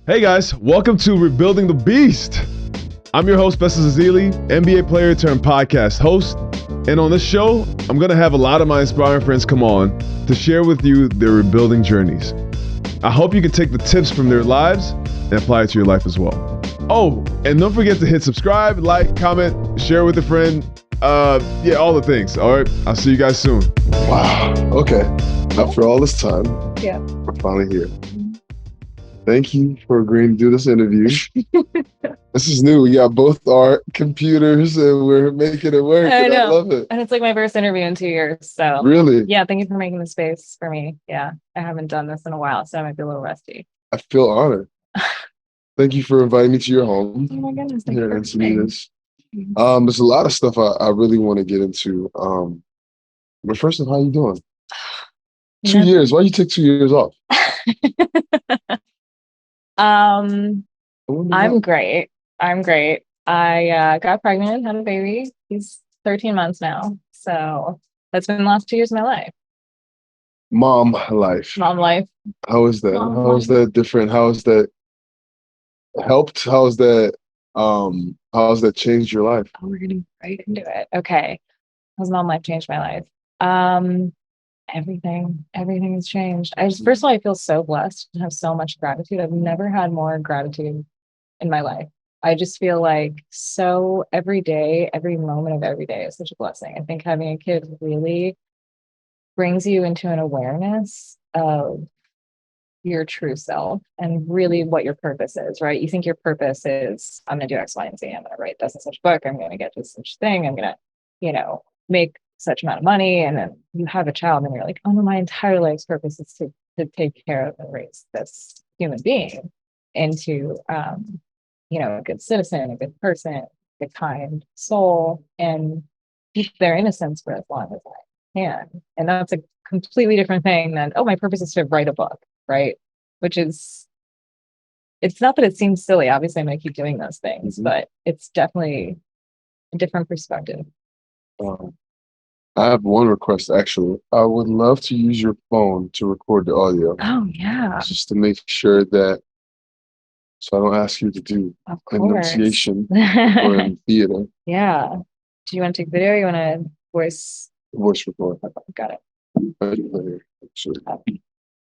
Hey guys, welcome to Rebuilding the Beast. I'm your host, Bessa Zazili, NBA player turned podcast host. And on this show, I'm going to have a lot of my inspiring friends come on to share with you their rebuilding journeys. I hope you can take the tips from their lives and apply it to your life as well. Oh, and don't forget to hit subscribe, like, comment, share with a friend. All the things. All right, I'll see you guys soon. Wow. Okay. After all this time, we're finally here. Thank you for agreeing to do this interview. This is new. We got both our computers and we're making it work. I love it. And it's like my first interview in 2 years. So really? Yeah, thank you for making the space for me. Yeah. I haven't done this in a while, so I might be a little rusty. I feel honored. Thank you for inviting me to your home. Oh my goodness. Thank Here you in Encinitas. There's a lot of stuff I really want to get into. But first of all, how you doing? 2 years. Why you took 2 years off? I'm great. I got pregnant, had a baby. He's 13 months now. So that's been the last 2 years of my life. Mom life. How is that? How is that different? How has that helped? How has that changed your life? Oh, we're getting right into it. Okay. How's mom life changed my life? Everything has changed. First of all, I feel so blessed and have so much gratitude. I've never had more gratitude in my life. I just feel like so every day, every moment of every day is such a blessing. I think having a kid really brings you into an awareness of your true self and really what your purpose is, right? You think your purpose is, I'm going to do X, Y, and Z. I'm going to write this and such book. I'm going to get this such thing. I'm going to, make such amount of money. And then you have a child and you're like, oh no, my entire life's purpose is to take care of and raise this human being into, a good citizen, a good person, a kind soul, and keep their innocence for as long as I can. And that's a completely different thing than, oh, my purpose is to write a book, right? Which is, it's not that it seems silly. Obviously, I'm going to keep doing those things, but it's definitely a different perspective. I have one request, actually. I would love to use your phone to record the audio. Oh, yeah. Just to make sure that, so I don't ask you to do enunciation or in theater. Yeah. Do you want to take video or you want to voice? Voice record. Got it. Right here, actually.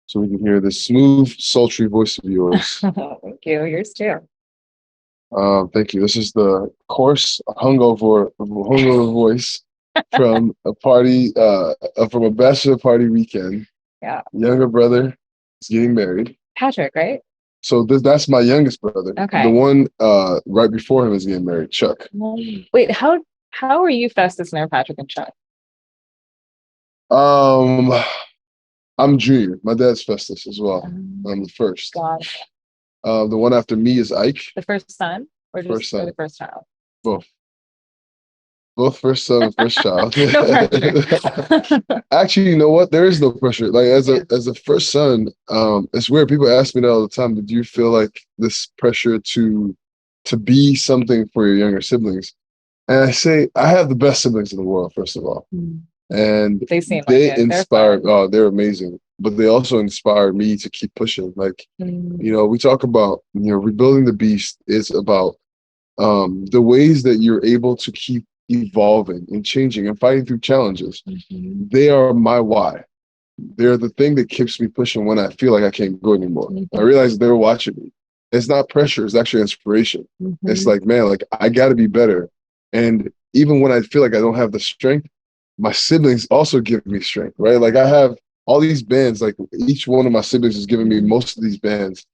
So we can hear the smooth, sultry voice of yours. Thank you. Yours too. Thank you. This is the coarse, hungover voice from a party, from a bachelor party weekend. Yeah. Younger brother is getting married. Patrick, right? So that's my youngest brother. Okay. The one right before him is getting married, Chuck. Wait, how are you Festus and they're Patrick and Chuck? I'm junior. My dad's Festus as well. I'm the first. God. The one after me is Ike. The first son, or just first son. or the first child? Both first son and first child. No pressure. Actually, you know what? There is no pressure. Like as a first son, it's weird. People ask me that all the time. Did you feel like this pressure to be something for your younger siblings? And I say I have the best siblings in the world, first of all. And they inspired. Oh, they're amazing. But they also inspired me to keep pushing. Like, we talk about, rebuilding the beast is about the ways that you're able to keep evolving and changing and fighting through challenges. They are my why. They're the thing that keeps me pushing when I feel like I can't go anymore. I realize they're watching me. It's not pressure, it's actually inspiration. It's like, man, like I gotta be better. And even when I feel like I don't have the strength, my siblings also give me strength, right? Like I have all these bands, like each one of my siblings is giving me most of these bands.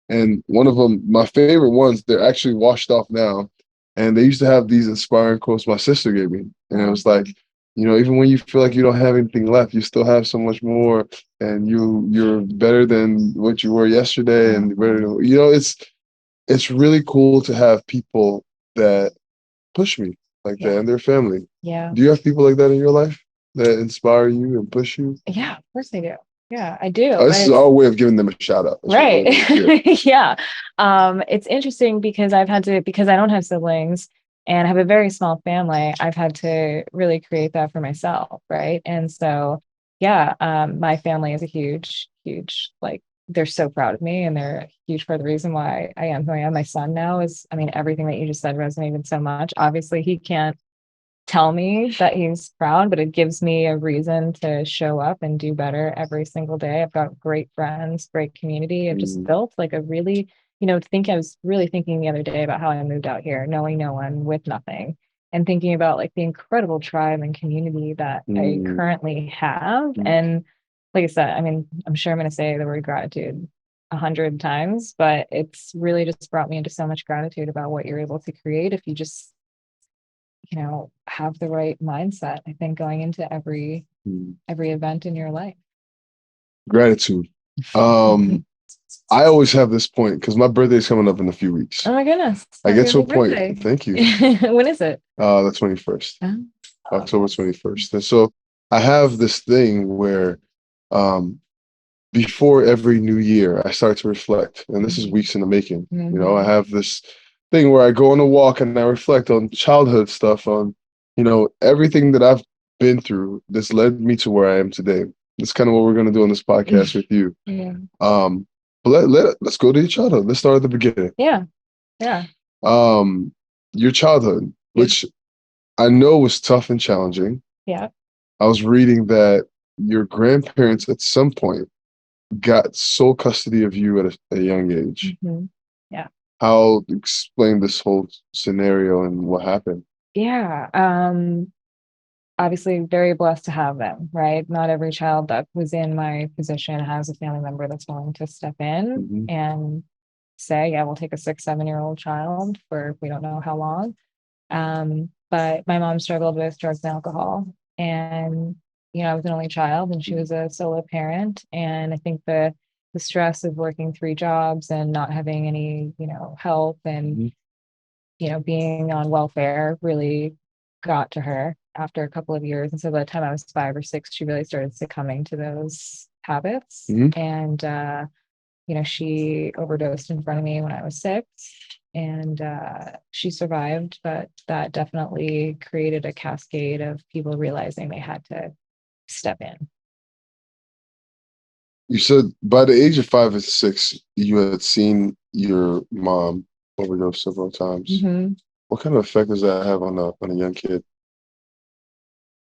And one of them, my favorite ones, they're actually washed off now. And they used to have these inspiring quotes my sister gave me. And it was like, even when you feel like you don't have anything left, you still have so much more. And you're better than what you were yesterday. And it's really cool to have people that push me like that and their family. Yeah. Do you have people like that in your life that inspire you and push you? Yeah, of course I do. Yeah, I do. This is our way of giving them a shout out. Right. Yeah. It's interesting because because I don't have siblings and I have a very small family, I've had to really create that for myself. Right. And so, yeah, my family is a huge, huge, like they're so proud of me, and they're a huge part of the reason why I am who I am. My son now is, I mean, everything that you just said resonated so much. Obviously, he can't tell me that he's proud, but it gives me a reason to show up and do better every single day. I've got great friends, great community. I've just built like a really, I was really thinking the other day about how I moved out here, knowing no one, with nothing, and thinking about like the incredible tribe and community that I currently have. And like I said, I mean, I'm sure I'm going to say the word gratitude 100 times, but it's really just brought me into so much gratitude about what you're able to create if you just have the right mindset, I think, going into every event in your life. Gratitude. I always have this point because my birthday is coming up in a few weeks. Oh my goodness. I get to a birthday. point. Thank you. When is it? The 21st. Oh. October 21st. And so I have this thing where before every new year, I start to reflect. And this is weeks in the making. I have this thing where I go on a walk and I reflect on childhood stuff, on, everything that I've been through that's led me to where I am today. That's kind of what we're going to do on this podcast with you. Yeah. But let's go to your childhood. Let's start at the beginning. Yeah. Yeah. Your childhood, which I know was tough and challenging. Yeah. I was reading that your grandparents at some point got sole custody of you at a young age. Yeah. How explain this whole scenario and what happened? Yeah. Obviously very blessed to have them, right? Not every child that was in my position has a family member that's willing to step in and say, yeah, we'll take a 6-7-year-old child for we don't know how long. But my mom struggled with drugs and alcohol, and I was an only child and she was a solo parent. And I think the stress of working 3 jobs and not having any, help and, being on welfare really got to her after a couple of years. And so by the time I was 5 or 6, she really started succumbing to those habits. And, she overdosed in front of me when I was 6, and she survived, but that definitely created a cascade of people realizing they had to step in. You said by the age of 5 or 6, you had seen your mom overdose several times. What kind of effect does that have on a young kid?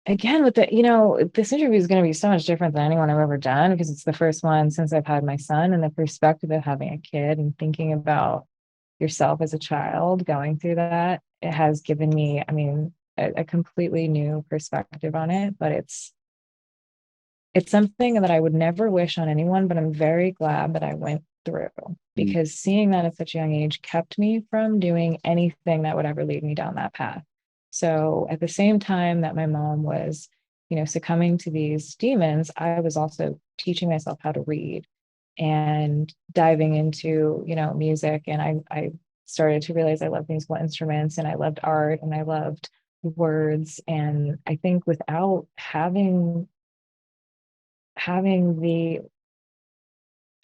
Again, with this interview is going to be so much different than anyone I've ever done, because it's the first one since I've had my son, and the perspective of having a kid and thinking about yourself as a child going through that, it has given me, I mean, a completely new perspective on it. But it's something that I would never wish on anyone, but I'm very glad that I went through, because seeing that at such a young age kept me from doing anything that would ever lead me down that path. So at the same time that my mom was, succumbing to these demons, I was also teaching myself how to read and diving into, music. And I started to realize I loved musical instruments, and I loved art, and I loved words. And I think without having the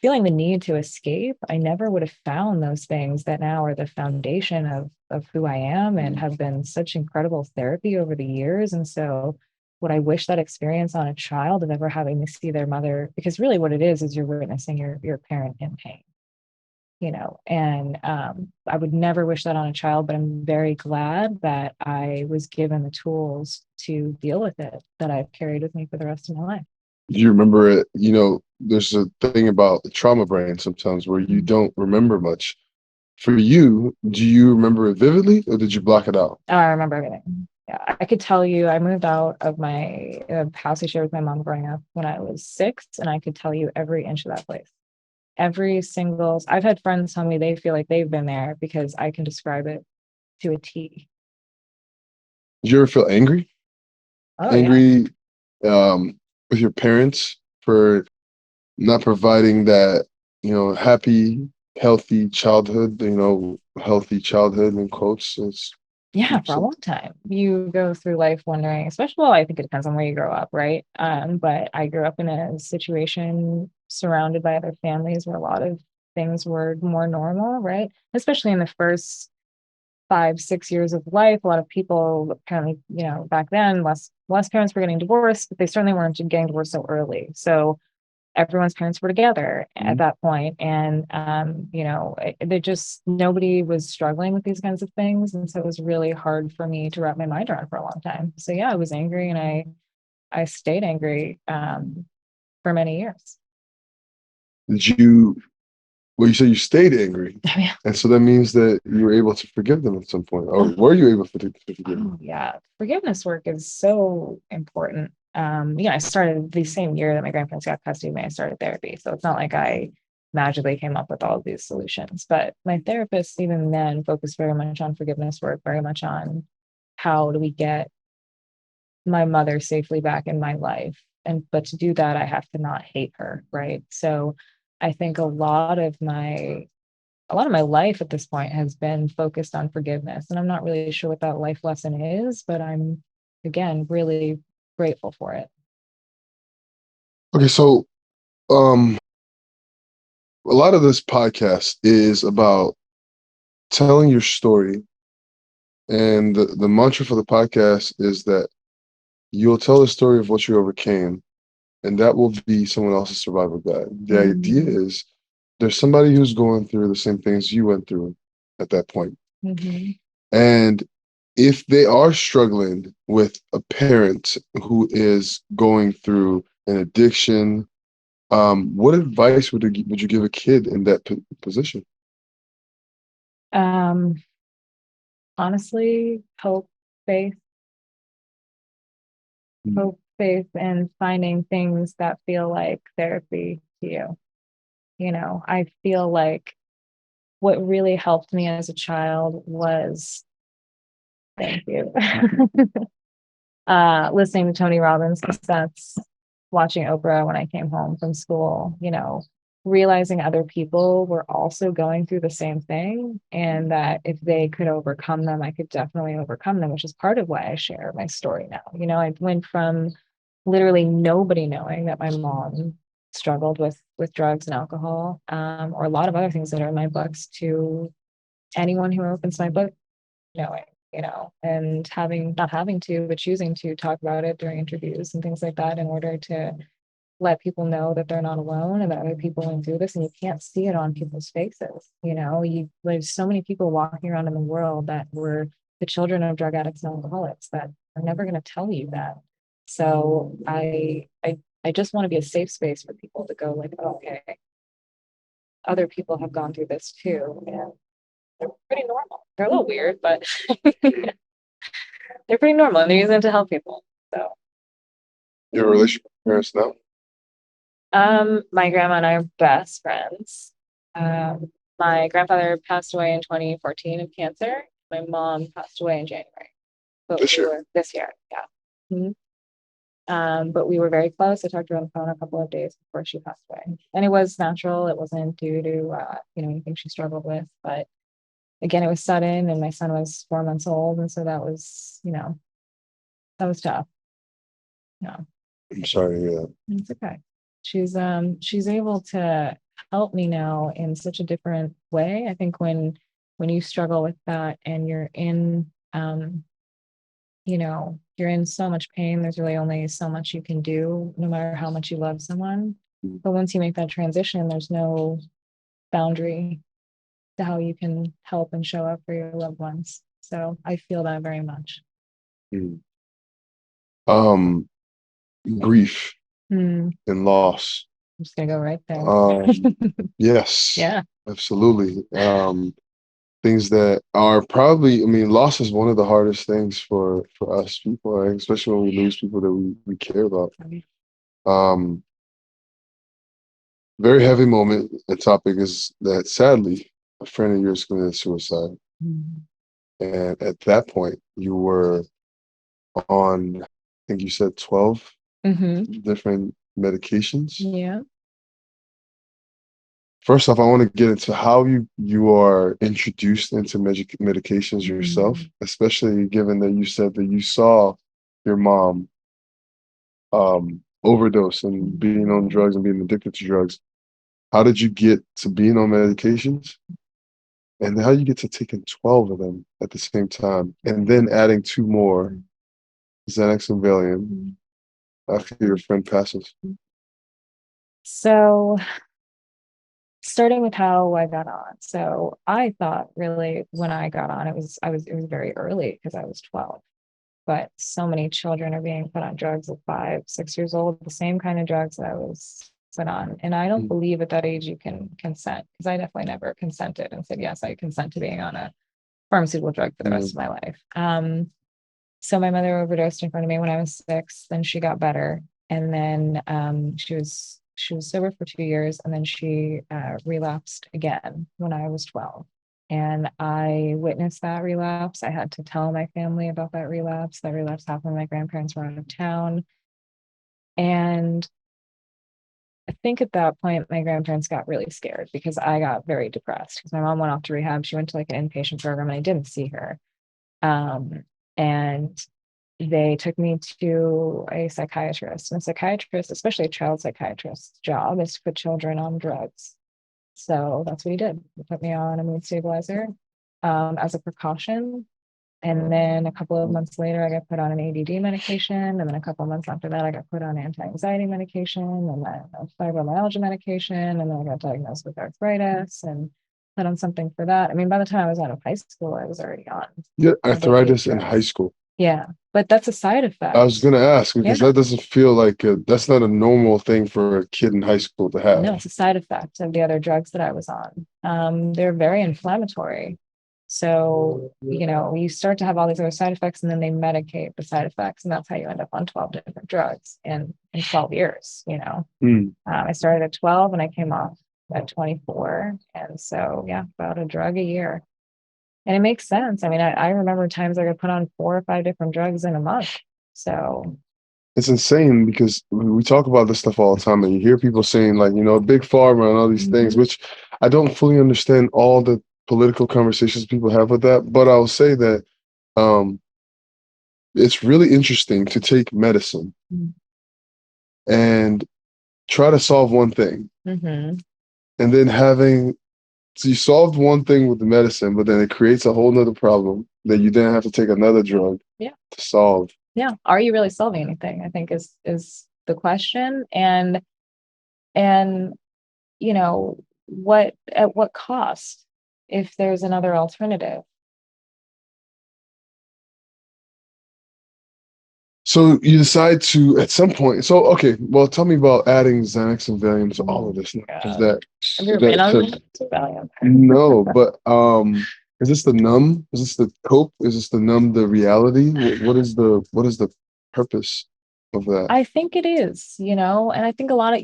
feeling the need to escape, I never would have found those things that now are the foundation of who I am and have been such incredible therapy over the years. And so would I wish that experience on a child of ever having to see their mother, because really what it is you're witnessing your parent in pain, and I would never wish that on a child, but I'm very glad that I was given the tools to deal with it, that I've carried with me for the rest of my life. Do you remember it? There's a thing about the trauma brain sometimes where you don't remember much. For you, do you remember it vividly, or did you block it out? Oh, I remember everything. Yeah, I could tell you, I moved out of my house I shared with my mom growing up when I was 6, and I could tell you every inch of that place. Every single, I've had friends tell me they feel like they've been there because I can describe it to a T. Did you ever feel angry? Oh, angry with your parents for not providing that, happy, healthy childhood, healthy childhood in quotes. Yeah, for a long time. You go through life wondering, especially, well, I think it depends on where you grow up, right? But I grew up in a situation surrounded by other families where a lot of things were more normal, right? Especially in the first 5-6 years of life. A lot of people apparently, back then, less parents were getting divorced, but they certainly weren't getting divorced so early. So everyone's parents were together at that point, and they just nobody was struggling with these kinds of things, and so it was really hard for me to wrap my mind around for a long time. So yeah, I was angry, and I stayed angry for many years. Well, you said you stayed angry, and so that means that you were able to forgive them at some point, or were you able to forgive them? Oh, yeah, forgiveness work is so important. I started the same year that my grandparents got custody of me. I started therapy, so it's not like I magically came up with all of these solutions. But my therapist, even then, focused very much on forgiveness work, very much on how do we get my mother safely back in my life. But to do that, I have to not hate her, right? So I think a lot of my life at this point has been focused on forgiveness. And I'm not really sure what that life lesson is, but I'm, again, really grateful for it. Okay, so a lot of this podcast is about telling your story. And the mantra for the podcast is that you'll tell the story of what you overcame, and that will be someone else's survival guide. The idea is there's somebody who's going through the same things you went through at that point. And if they are struggling with a parent who is going through an addiction, what advice would you give a kid in that position? Honestly, hope, faith, and finding things that feel like therapy to you. I feel like what really helped me as a child was, thank you, listening to Tony Robbins' cassettes, watching Oprah when I came home from school, realizing other people were also going through the same thing, and that if they could overcome them, I could definitely overcome them, which is part of why I share my story now. I went from literally nobody knowing that my mom struggled with drugs and alcohol, or a lot of other things that are in my books, to anyone who opens my book knowing, and not having to, but choosing to talk about it during interviews and things like that, in order to let people know that they're not alone and that other people went through this, and you can't see it on people's faces. There's so many people walking around in the world that were the children of drug addicts and alcoholics that are never going to tell you that. So I just want to be a safe space for people to go like, oh, okay, other people have gone through this too, and they're pretty normal. They're a little weird, but they're pretty normal, and they're using it to help people. So Your relationship with parents now? My grandma and I are best friends. My grandfather passed away in 2014 of cancer. My mom passed away in January. This year, yeah. But we were very close. I talked to her on the phone a couple of days before she passed away, and it was natural. It wasn't due to anything she struggled with. But again, it was sudden, and my son was 4 months old, and so that was tough. Yeah. I'm sorry to hear that. It's okay. She's able to help me now in such a different way. I think when you struggle with that and you're in you're in so much pain, there's really only so much you can do, no matter how much you love someone. But once you make that transition, there's no boundary to how you can help and show up for your loved ones. So I feel that very much. Grief and loss. I'm just gonna go right there. Yes. Yeah. Absolutely. Things that are probably, loss is one of the hardest things for us people, right? Especially when we lose people that we care about. Very heavy moment and topic is that sadly a friend of yours committed suicide. And at that point you were on, I think you said 12 different medications. Yeah. First off, I want to get into how you are introduced into medications yourself, especially given that you said that you saw your mom overdose and being on drugs and being addicted to drugs. How did you get to being on medications? And how you get to taking 12 of them at the same time, and then adding 2 more, Xanax and Valium, after your friend passes? So starting with how I got on. So I thought really when I got on, it was very early because I was 12. But so many children are being put on drugs at 5, 6 years old, the same kind of drugs that I was put on. And I don't believe at that age you can consent, because I definitely never consented and said, yes, I consent to being on a pharmaceutical drug for the rest of my life. So my mother overdosed in front of me when I was 6. Then she got better, and then she was sober for 2 years, and then she relapsed again when I was 12. And I witnessed that relapse. I had to tell my family about that relapse. That relapse happened when my grandparents were out of town. And I think at that point, my grandparents got really scared because I got very depressed because my mom went off to rehab. She went to like an inpatient program and I didn't see her. And they took me to a psychiatrist. And a psychiatrist, especially a child psychiatrist's job, is to put children on drugs. So that's what he did. He put me on a mood stabilizer as a precaution. And then a couple of months later, I got put on an ADD medication. And then a couple of months after that, I got put on anti-anxiety medication and then fibromyalgia medication. And then I got diagnosed with arthritis and put on something for that. I mean, by the time I was out of high school, I was already on. Yeah, arthritis in high school. Yeah, but that's a side effect. I was going to ask because that doesn't feel like that's not a normal thing for a kid in high school to have. No, it's a side effect of the other drugs that I was on. They're very inflammatory. So, you start to have all these other side effects and then they medicate the side effects. And that's how you end up on 12 different drugs in 12 years, I started at 12 and I came off at 24. And so, about a drug a year. And it makes sense. I mean, I remember times I got put on 4 or 5 different drugs in a month. So it's insane because we talk about this stuff all the time and you hear people saying like, big pharma and all these things, which I don't fully understand all the political conversations people have with that. But I'll say that it's really interesting to take medicine and try to solve one thing. And then so you solved one thing with the medicine, but then it creates a whole nother problem that you then have to take another drug to solve. Yeah. Are you really solving anything? I think is the question. And at what cost if there's another alternative? So you decide to, at some point, okay, well, tell me about adding Xanax and Valium to all of this. No, but is this the numb? Is this the cope? Is this the numb the reality? What is the purpose of that? I think it is, and I think a lot of,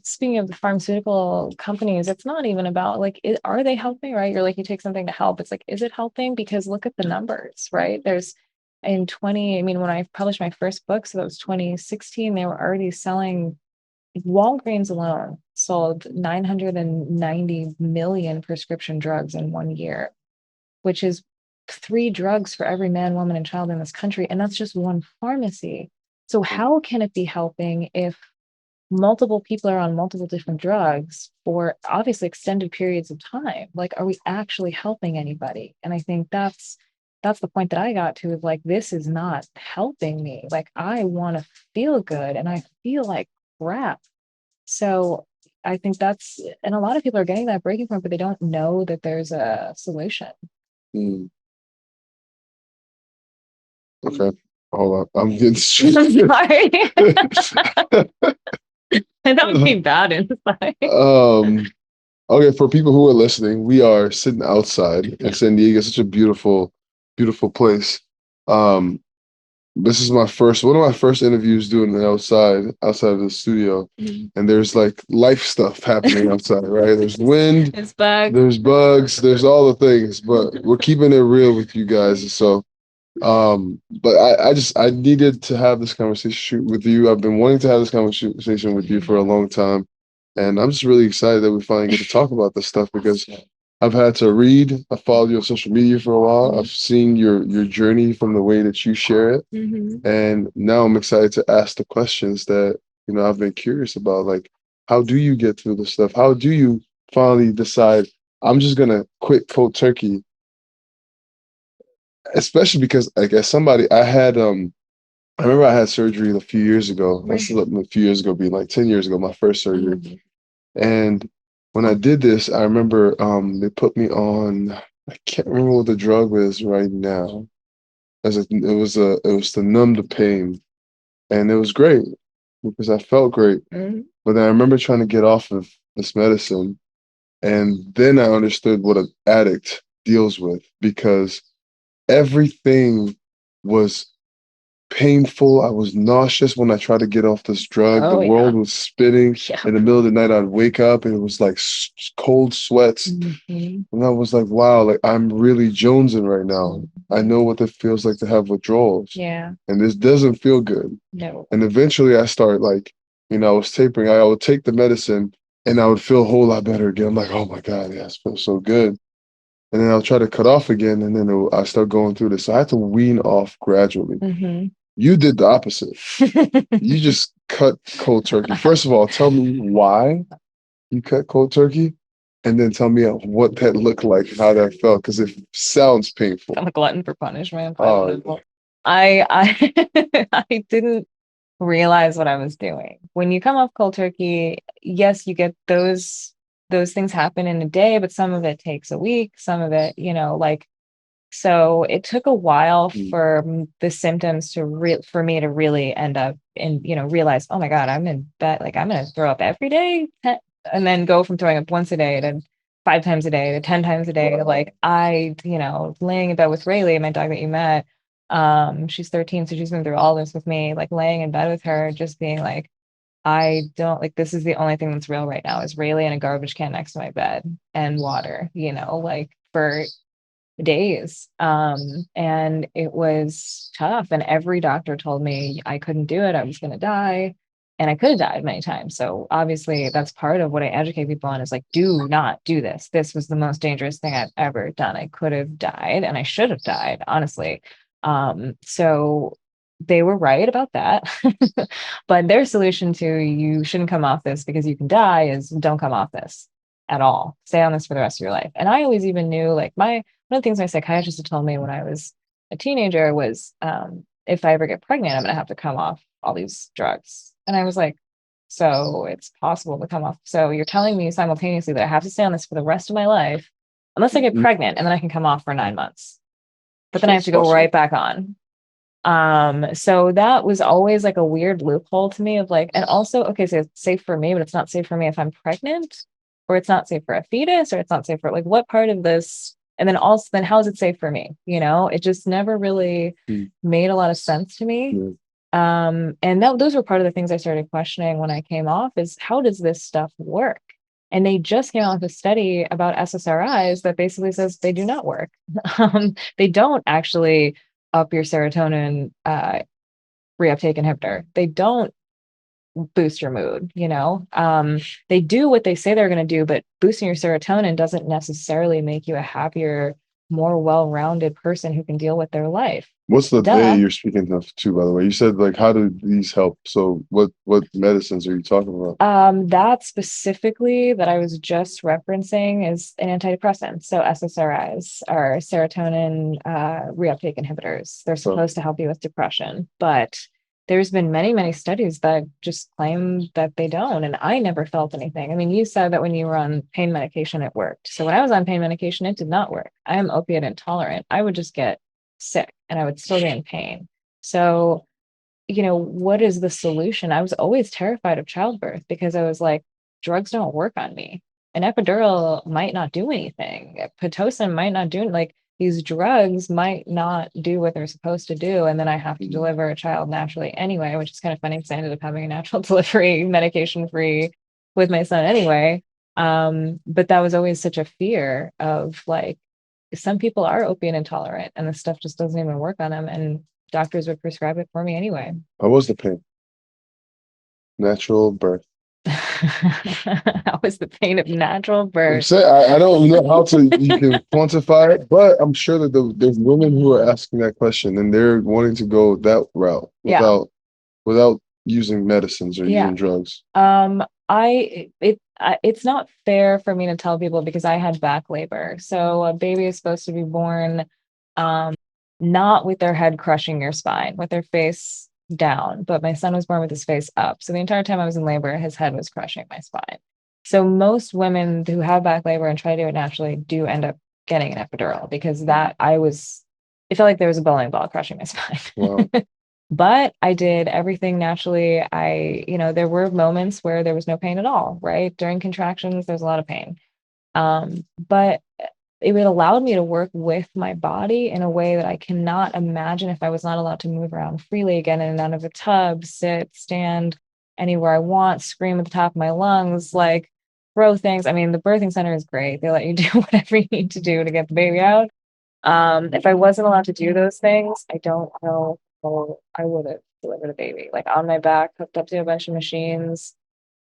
speaking of the pharmaceutical companies, it's not even about like, are they helping, right? You're like, you take something to help. It's like, is it helping? Because look at the numbers, right? When I published my first book, so that was 2016, they were already selling, Walgreens alone sold 990 million prescription drugs in 1 year, which is 3 drugs for every man, woman, and child in this country. And that's just one pharmacy. So how can it be helping if multiple people are on multiple different drugs for obviously extended periods of time? Like, are we actually helping anybody? And I think that's the point that I got to, is like, this is not helping me. Like, I want to feel good and I feel like crap. So I think and a lot of people are getting that breaking point, but they don't know that there's a solution. Okay. Hold on. I'm getting I'm sorry. I don't be bad inside. Okay, for people who are listening, we are sitting outside in San Diego. It's such a beautiful, beautiful place. This is one of my first interviews doing it outside of the studio. And there's like life stuff happening outside, right? There's wind, there's bugs, there's all the things, but we're keeping it real with you guys. So but I needed to have this conversation with you. I've been wanting to have this conversation with you for a long time. And I'm just really excited that we finally get to talk about this stuff because I've had to read. I followed you on social media for a while. I've seen your journey from the way that you share it. And now I'm excited to ask the questions that, I've been curious about. Like, how do you get through this stuff? How do you finally decide, I'm just going to quit cold turkey? Especially because, like, as somebody, I remember I had surgery a few years ago. This is a few years ago, being like 10 years ago, my first surgery. And when I did this, I remember they put me on, I can't remember what the drug is right now. It was to numb the pain. And it was great because I felt great. Mhm. But then I remember trying to get off of this medicine. And then I understood what an addict deals with because everything was painful. I was nauseous when I tried to get off this drug. The Oh, yeah. world was spinning. Yeah. In the middle of the night, I'd wake up and it was like cold sweats. Mhm. And I was like, wow, like I'm really jonesing right now. I know what it feels like to have withdrawals. Yeah. And this doesn't feel good. No. And eventually I start like, I was tapering. I would take the medicine and I would feel a whole lot better again. I'm like, oh my God, yeah, it feels so good. And then I'll try to cut off again. And then I start going through this. So I had to wean off gradually. Hmm. You did the opposite. You just cut cold turkey. First of all, tell me why you cut cold turkey. And then tell me what that looked like, how that felt, because it sounds painful. I'm a glutton for punishment. Oh, I I didn't realize what I was doing. When you come off cold turkey, yes, you get those things happen in a day, but some of it takes a week, some of it, like so it took a while for the symptoms for me to really end up and realize, oh my God, I'm in bed, like I'm gonna throw up every day, and then go from throwing up once a day to 5 times a day to 10 times a day to like laying in bed with Rayleigh, my dog that you met. She's 13, so she's been through all this with me, like laying in bed with her, just being like, I don't like this is the only thing that's real right now is Rayleigh and a garbage can next to my bed and water, like for days. And it was tough. And every doctor told me I couldn't do it. I was going to die. And I could have died many times. So obviously that's part of what I educate people on is like, do not do this. This was the most dangerous thing I've ever done. I could have died and I should have died, honestly. So they were right about that. But their solution to you shouldn't come off this because you can die is don't come off this at all. Stay on this for the rest of your life. And I always even knew like one of the things my psychiatrist had told me when I was a teenager was if I ever get pregnant, I'm going to have to come off all these drugs. And I was like, so it's possible to come off. So you're telling me simultaneously that I have to stay on this for the rest of my life, unless I get pregnant, and then I can come off for 9 months. But then I have to go right back on. So that was always like a weird loophole to me of like, and also, okay, so it's safe for me, but it's not safe for me if I'm pregnant, or it's not safe for a fetus, or it's not safe for like what part of this, and then also then how is it safe for me? It just never really made a lot of sense to me. And those were part of the things I started questioning when I came off is how does this stuff work? And they just came out with a study about SSRIs that basically says they do not work. They don't actually up your serotonin reuptake inhibitor. They don't boost your mood, they do what they say they're going to do, but boosting your serotonin doesn't necessarily make you a happier, more well-rounded person who can deal with their life. What's the day you're speaking of too, by the way? You said like how do these help? So what medicines are you talking about? That specifically that I was just referencing is an antidepressant. So SSRIs are serotonin reuptake inhibitors. They're supposed to help you with depression, but there's been many, many studies that just claim that they don't. And I never felt anything. I mean, you said that when you were on pain medication, it worked. So when I was on pain medication, it did not work. I am opiate intolerant. I would just get sick and I would still be in pain. So, what is the solution? I was always terrified of childbirth because I was like, drugs don't work on me. An epidural might not do anything. Pitocin might not do like these drugs might not do what they're supposed to do. And then I have to deliver a child naturally anyway, which is kind of funny because I ended up having a natural delivery medication free with my son anyway. But that was always such a fear of like, some people are opiate intolerant and the stuff just doesn't even work on them. And doctors would prescribe it for me anyway. How was the pain? Natural birth. How was the pain of natural birth? I don't know how you can quantify it, but I'm sure that there's women who are asking that question and they're wanting to go that route without using medicines or using drugs. It's not fair for me to tell people because I had back labor. So a baby is supposed to be born not with their head crushing your spine, with their face down, but my son was born with his face up. So the entire time I was in labor, his head was crushing my spine. So most women who have back labor and try to do it naturally do end up getting an epidural, because it felt like there was a bowling ball crushing my spine. Wow. But I did everything naturally. There were moments where there was no pain at all, right? During contractions, there's a lot of pain. But it would allow me to work with my body in a way that I cannot imagine if I was not allowed to move around freely again, in and out of a tub, sit, stand anywhere I want, scream at the top of my lungs, like throw things. I mean, the birthing center is great. They let you do whatever you need to do to get the baby out. If I wasn't allowed to do those things, I don't know how I would have delivered a baby. Like on my back, hooked up to a bunch of machines,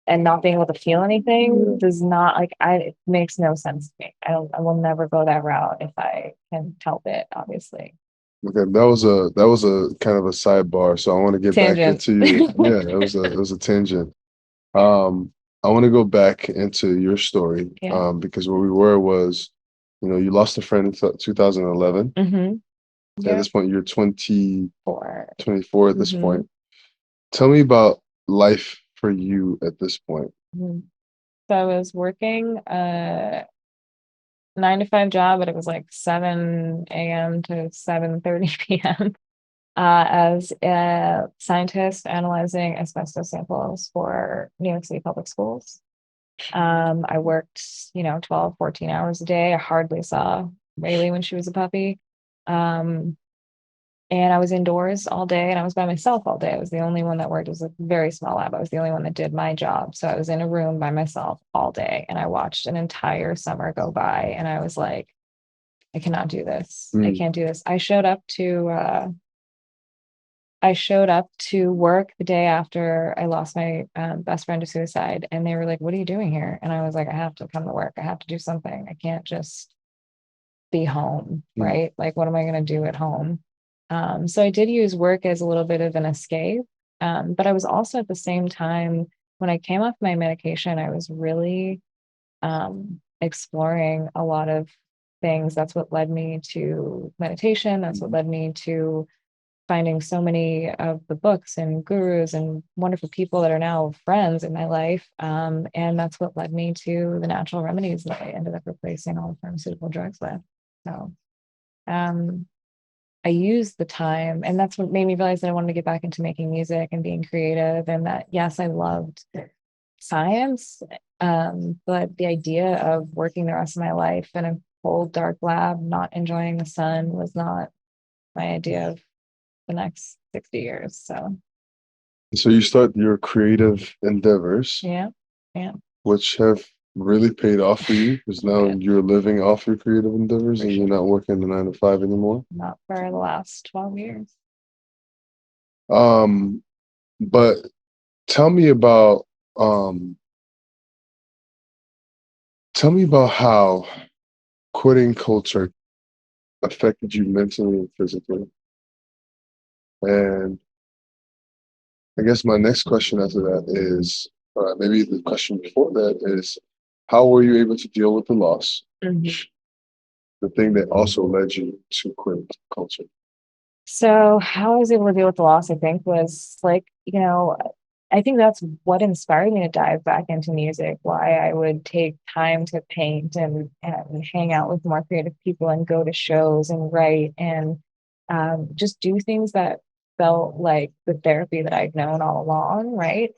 and not being able to feel anything does not, it makes no sense to me. I will never go that route if I can help it, obviously. Okay, that was a kind of a sidebar, so I want to get back Tangent. into you. Yeah, it was a tangent. I want to go back into your story, Yeah. because where we were was, you lost a friend in 2011. Mm-hmm. At Yeah. this point, you're 4. 24 at this Mhm. point. Tell me about life for you at this point. Mhm. So I was working a 9 to 5 job, but it was like 7 a.m. to 7:30 p.m. As a scientist analyzing asbestos samples for New York City public schools. I worked, 12, 14 hours a day. I hardly saw Rayleigh when she was a puppy. Um, and I was indoors all day, and I was by myself all day. I was the only one that worked. It was a very small lab. I was the only one that did my job. So I was in a room by myself all day, and I watched an entire summer go by, and I was like, I cannot do this. I can't do this. I showed up to work the day after I lost my best friend to suicide, and they were like, "What are you doing here?" And I was like, "I have to come to work. I have to do something. I can't just be home, right? Like, what am I going to do at home?" So I did use work as a little bit of an escape, but I was also at the same time, when I came off my medication, I was really exploring a lot of things. That's what led me to meditation. That's what led me to finding so many of the books and gurus and wonderful people that are now friends in my life. And that's what led me to the natural remedies that I ended up replacing all the pharmaceutical drugs with. So I used the time, and that's what made me realize that I wanted to get back into making music and being creative. And that, yes, I loved science, but the idea of working the rest of my life in a cold, dark lab, not enjoying the sun, was not my idea of the next 60 years. So you start your creative endeavors, Yeah. which have really paid off for you, because now Yeah. you're living off your creative endeavors For and sure. you're not working the 9 to 5 anymore. Not for the last 12 years. Um, but tell me about um tell me about how quitting culture affected you mentally and physically. And I guess my next question after that is, maybe the question before that is, how were you able to deal with the loss? Mhm. The thing that also led you to quit culture. So how I was able to deal with the loss, I think, was like, I think that's what inspired me to dive back into music, why I would take time to paint and hang out with more creative people and go to shows and write and just do things that felt like the therapy that I'd known all along, right?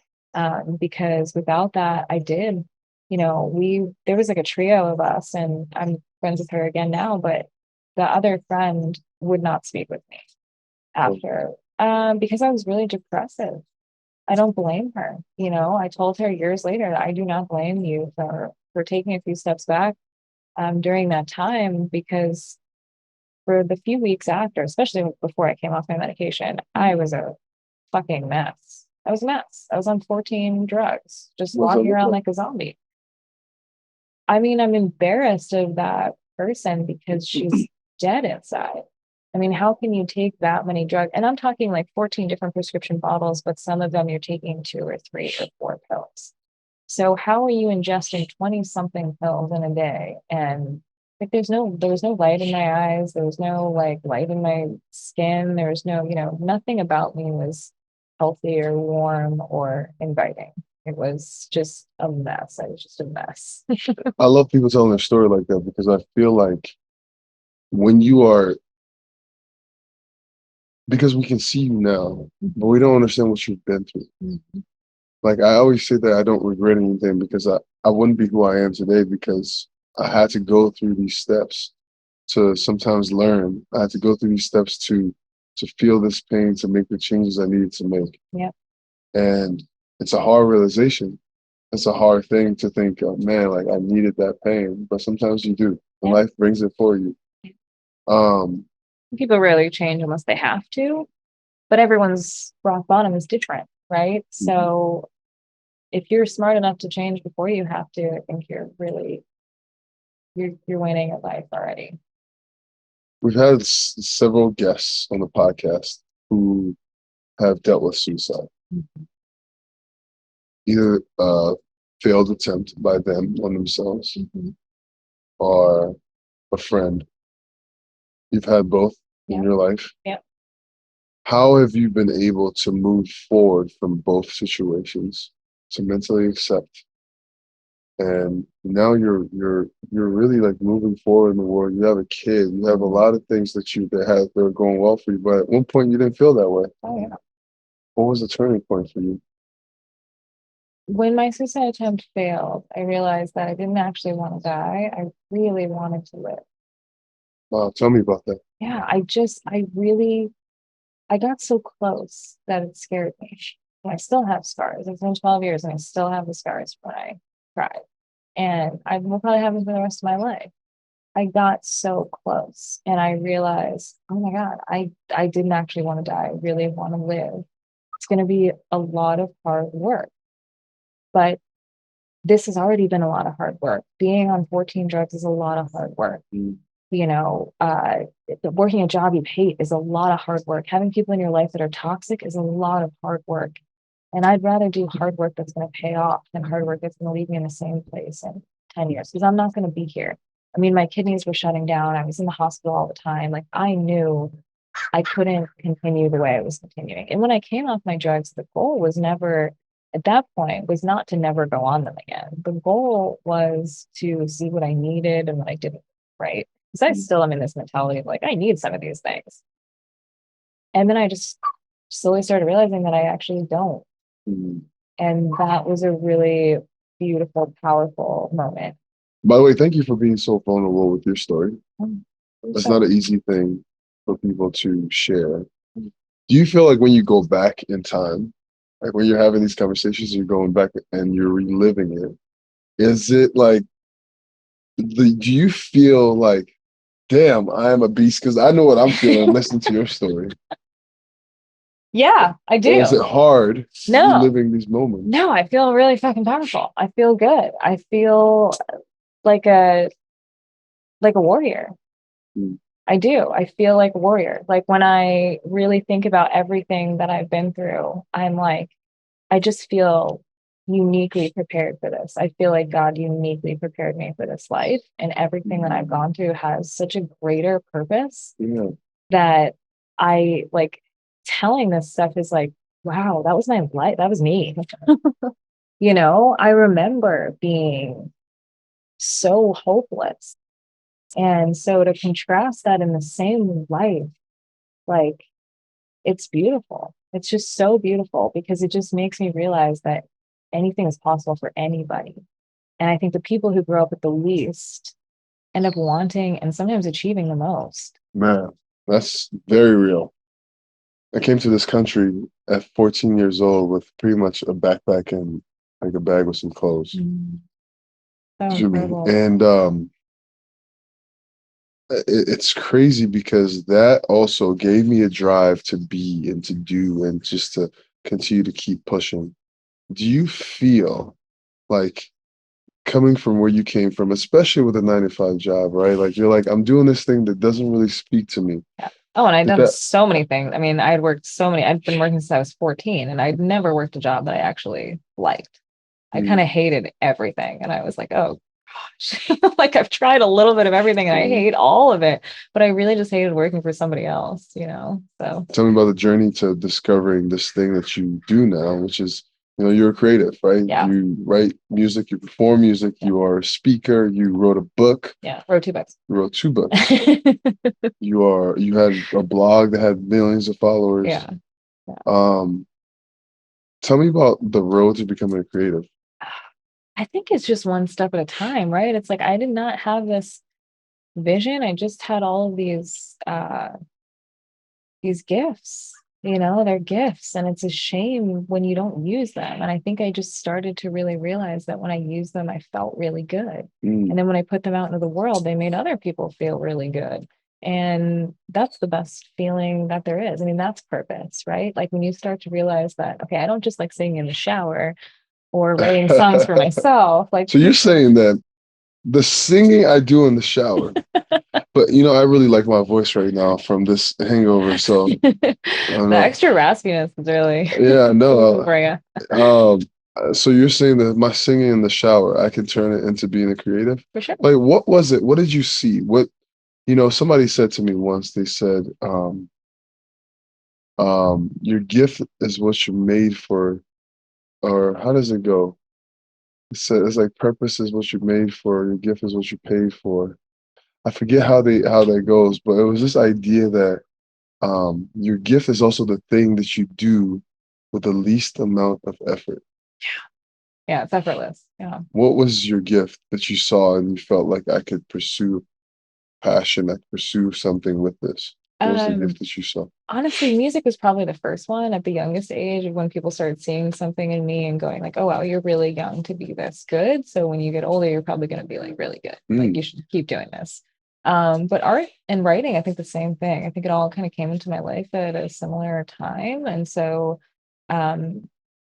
Because without that, there was like a trio of us, and I'm friends with her again now, but the other friend would not speak with me after, because I was really depressive. I don't blame her. I told her years later that I do not blame you for taking a few steps back during that time, because for the few weeks after, especially before I came off my medication, I was a fucking mess. I was a mess. I was on 14 drugs, just What's that walking look around like? like a zombie. I mean, I'm embarrassed of that person because she's dead inside. I mean, how can you take that many drugs? And I'm talking like 14 different prescription bottles, but some of them you're taking 2 or 3 or 4 pills. So how are you ingesting 20 something pills in a day? And like there was no light in my eyes, there was no like light in my skin, there was no, nothing about me was healthy or warm or inviting. It was just a mess. I was just a mess. I love people telling their story like that because I feel like when you are, because we can see you now, but we don't understand what you've been through. Mhm. Like I always say that I don't regret anything because I wouldn't be who I am today because I had to go through these steps to sometimes learn. I had to go through these steps to feel this pain, to make the changes I needed to make. Yep. And it's a hard realization. It's a hard thing to think, oh, man, like I needed that pain, but sometimes you do. And Yep. life brings it for you. Um, People rarely change unless they have to, but everyone's rock bottom is different, right? So if you're smart enough to change before you have to, I think you're really you're winning at life already. we've had several guests on the podcast who have dealt with suicide, Mhm. either failed attempt by them on themselves Mhm. or a friend. You've had both in Yep. your life. Yep. How have you been able to move forward from both situations to mentally accept? And now you're really like moving forward in the world. You have a kid. You have a lot of things that are going well for you. But at one point, you didn't feel that way. Oh yeah. What was the turning point for you? When my suicide attempt failed, I realized that I didn't actually want to die. I really wanted to live. Wow, tell me about that. Yeah, I got so close that it scared me. And I still have scars. It's been 12 years and I still have the scars when I cried. And I will probably have them for the rest of my life. I got so close and I realized, oh my God, I didn't actually want to die. I really want to live. It's going to be a lot of hard work, but this has already been a lot of hard work. Being on 14 drugs is a lot of hard work. Mm. You know, working a job you hate is a lot of hard work. Having people in your life that are toxic is a lot of hard work. And I'd rather do hard work that's going to pay off than hard work that's going to leave me in the same place in 10 years because I'm not going to be here. I mean, my kidneys were shutting down. I was in the hospital all the time. Like I knew I couldn't continue the way I was continuing. And when I came off my drugs, the goal was never, at that point, was not to never go on them again. The goal was to see what I needed and what I didn't, right? Because I still am in this mentality of like, I need some of these things. And then I just slowly started realizing that I actually don't. Mm. And that was a really beautiful, powerful moment. By the way, thank you for being so vulnerable with your story. Mm. That's not an easy thing for people to share. Do you feel like when you go back in time, like when you're having these conversations, you're going back and you're reliving it, is it like, do you feel like, damn, I am a beast? Because I know what I'm feeling listening to your story. Yeah, I do. Or is it hard No. reliving these moments? No, I feel really fucking powerful. I feel good. I feel like a warrior. Mm. I do. I feel like a warrior. Like when I really think about everything that I've been through, I'm like, I just feel uniquely prepared for this. I feel like God uniquely prepared me for this life, and everything that I've gone through has such a greater purpose Yeah. that I like telling this stuff is like, wow, that was my life. That was me. You know, I remember being so hopeless. And so to contrast that in the same life, like it's beautiful. It's just so beautiful because it just makes me realize that anything is possible for anybody. And I think the people who grow up with the least end up wanting and sometimes achieving the most. Man, that's very real. I came to this country at 14 years old with pretty much a backpack and like a bag with some clothes. So You know what I mean? incredible. And it's crazy because that also gave me a drive to be and to do and just to continue to keep pushing. Do you feel like coming from where you came from, especially with a 9 to 5 job, right? Like you're like, I'm doing this thing that doesn't really speak to me. Yeah. Oh, and I'd Did done that- so many things. I mean, I'd been working since I was 14 and I'd never worked a job that I actually liked. I kind of hated everything. And I was like, oh gosh, like I've tried a little bit of everything and I hate all of it, but I really just hated working for somebody else, you know? So Tell me about the journey to discovering this thing that you do now, which is You know, you're a creative, right? Yeah. You write music, you perform music, you are a speaker, you wrote a book, Yeah. Wrote 2 books. you wrote 2 books. You had a blog that had millions of followers. Yeah. Um, tell me about the road to becoming a creative. I think it's just one step at a time, right? It's like I did not have this vision. I just had all of these gifts, they're gifts, and it's a shame when you don't use them. And I think I just started to really realize that when I used them, I felt really good. Mm. And then when I put them out into the world, they made other people feel really good. And that's the best feeling that there is. I mean, that's purpose, right? Like when you start to realize that, okay, I don't just like singing in the shower or writing songs for myself. Like, So you're saying that the singing I do in the shower, but I really like my voice right now from this hangover. So the I don't know. extra raspiness is really Yeah, no. for you. So you're saying that my singing in the shower, I can turn it into being a creative? For sure. Like, what was it? What did you see? Somebody said to me once, they said, your gift is what you're made for, or how does it go? It said it's like purpose is what you're made for, your gift is what you're paid for. I forget how that goes, but it was this idea that your gift is also the thing that you do with the least amount of effort. Yeah, it's effortless. Yeah. What was your gift that you saw and you felt like I could pursue passion, I could pursue something with this? What was the gift that you saw? Honestly, music was probably the first one at the youngest age of when people started seeing something in me and going like, oh, wow, you're really young to be this good. So when you get older, you're probably going to be like really good. Like you should keep doing this. But art and writing, I think the same thing. I think it all kind of came into my life at a similar time. And so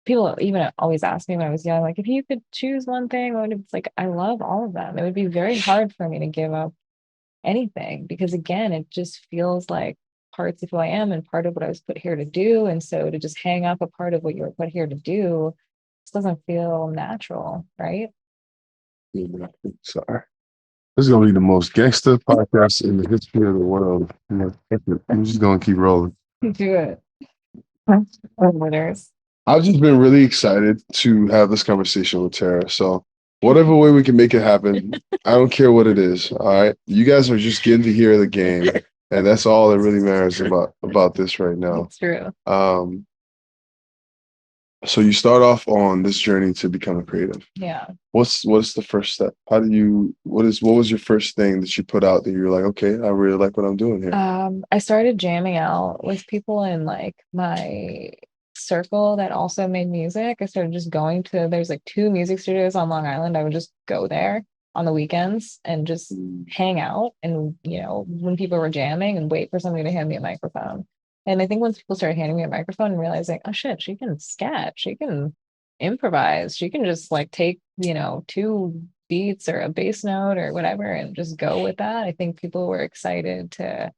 people even always ask me when I was young, like, if you could choose one thing, what would it's like, I love all of them. It would be very hard for me to give up anything because again, it just feels like parts of who I am and part of what I was put here to do. And so to just hang up a part of what you were put here to do just doesn't feel natural, right? Sorry. This is gonna be the most gangster podcast in the history of the world. I'm just gonna keep rolling. Do it. Winners. I've just been really excited to have this conversation with Tara. So whatever way we can make it happen, I don't care what it is. All right. You guys are just getting to hear the game. And that's all that really matters about this right now. It's true. So you start off on this journey to become a creative. Yeah. What's the first step? What was your first thing that you put out that you're like, okay, I really like what I'm doing here? I started jamming out with people in like my circle that also made music. I started just going to, there's like 2 music studios on Long Island. I would just go there on the weekends and just hang out and, when people were jamming and wait for somebody to hand me a microphone. And I think once people started handing me a microphone and realizing, oh shit, she can sketch, she can improvise, she can just like take, 2 beats or a bass note or whatever and just go with that. I think people were excited to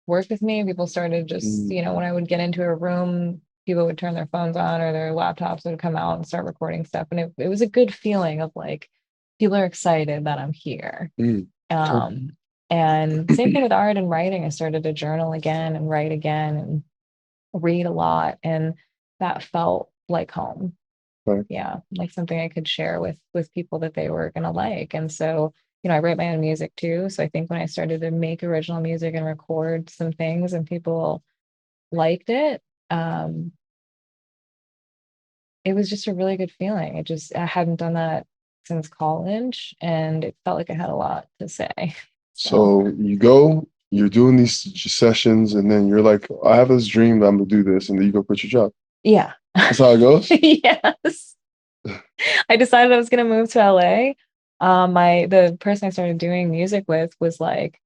work with me. People started just, when I would get into a room, people would turn their phones on or their laptops would come out and start recording stuff. And it was a good feeling of like, people are excited that I'm here. And same thing with art and writing. I started to journal again and write again and read a lot. And that felt like home. Right. Yeah. Like something I could share with people that they were going to like. And so, I write my own music too. So I think when I started to make original music and record some things and people liked it, it was just a really good feeling. I hadn't done that since college and it felt like I had a lot to say. So you're doing these sessions and then you're like, I have this dream that I'm gonna do this, and then you go quit your job. Yeah. That's how it goes? Yes. I decided I was gonna move to LA. The person I started doing music with was like,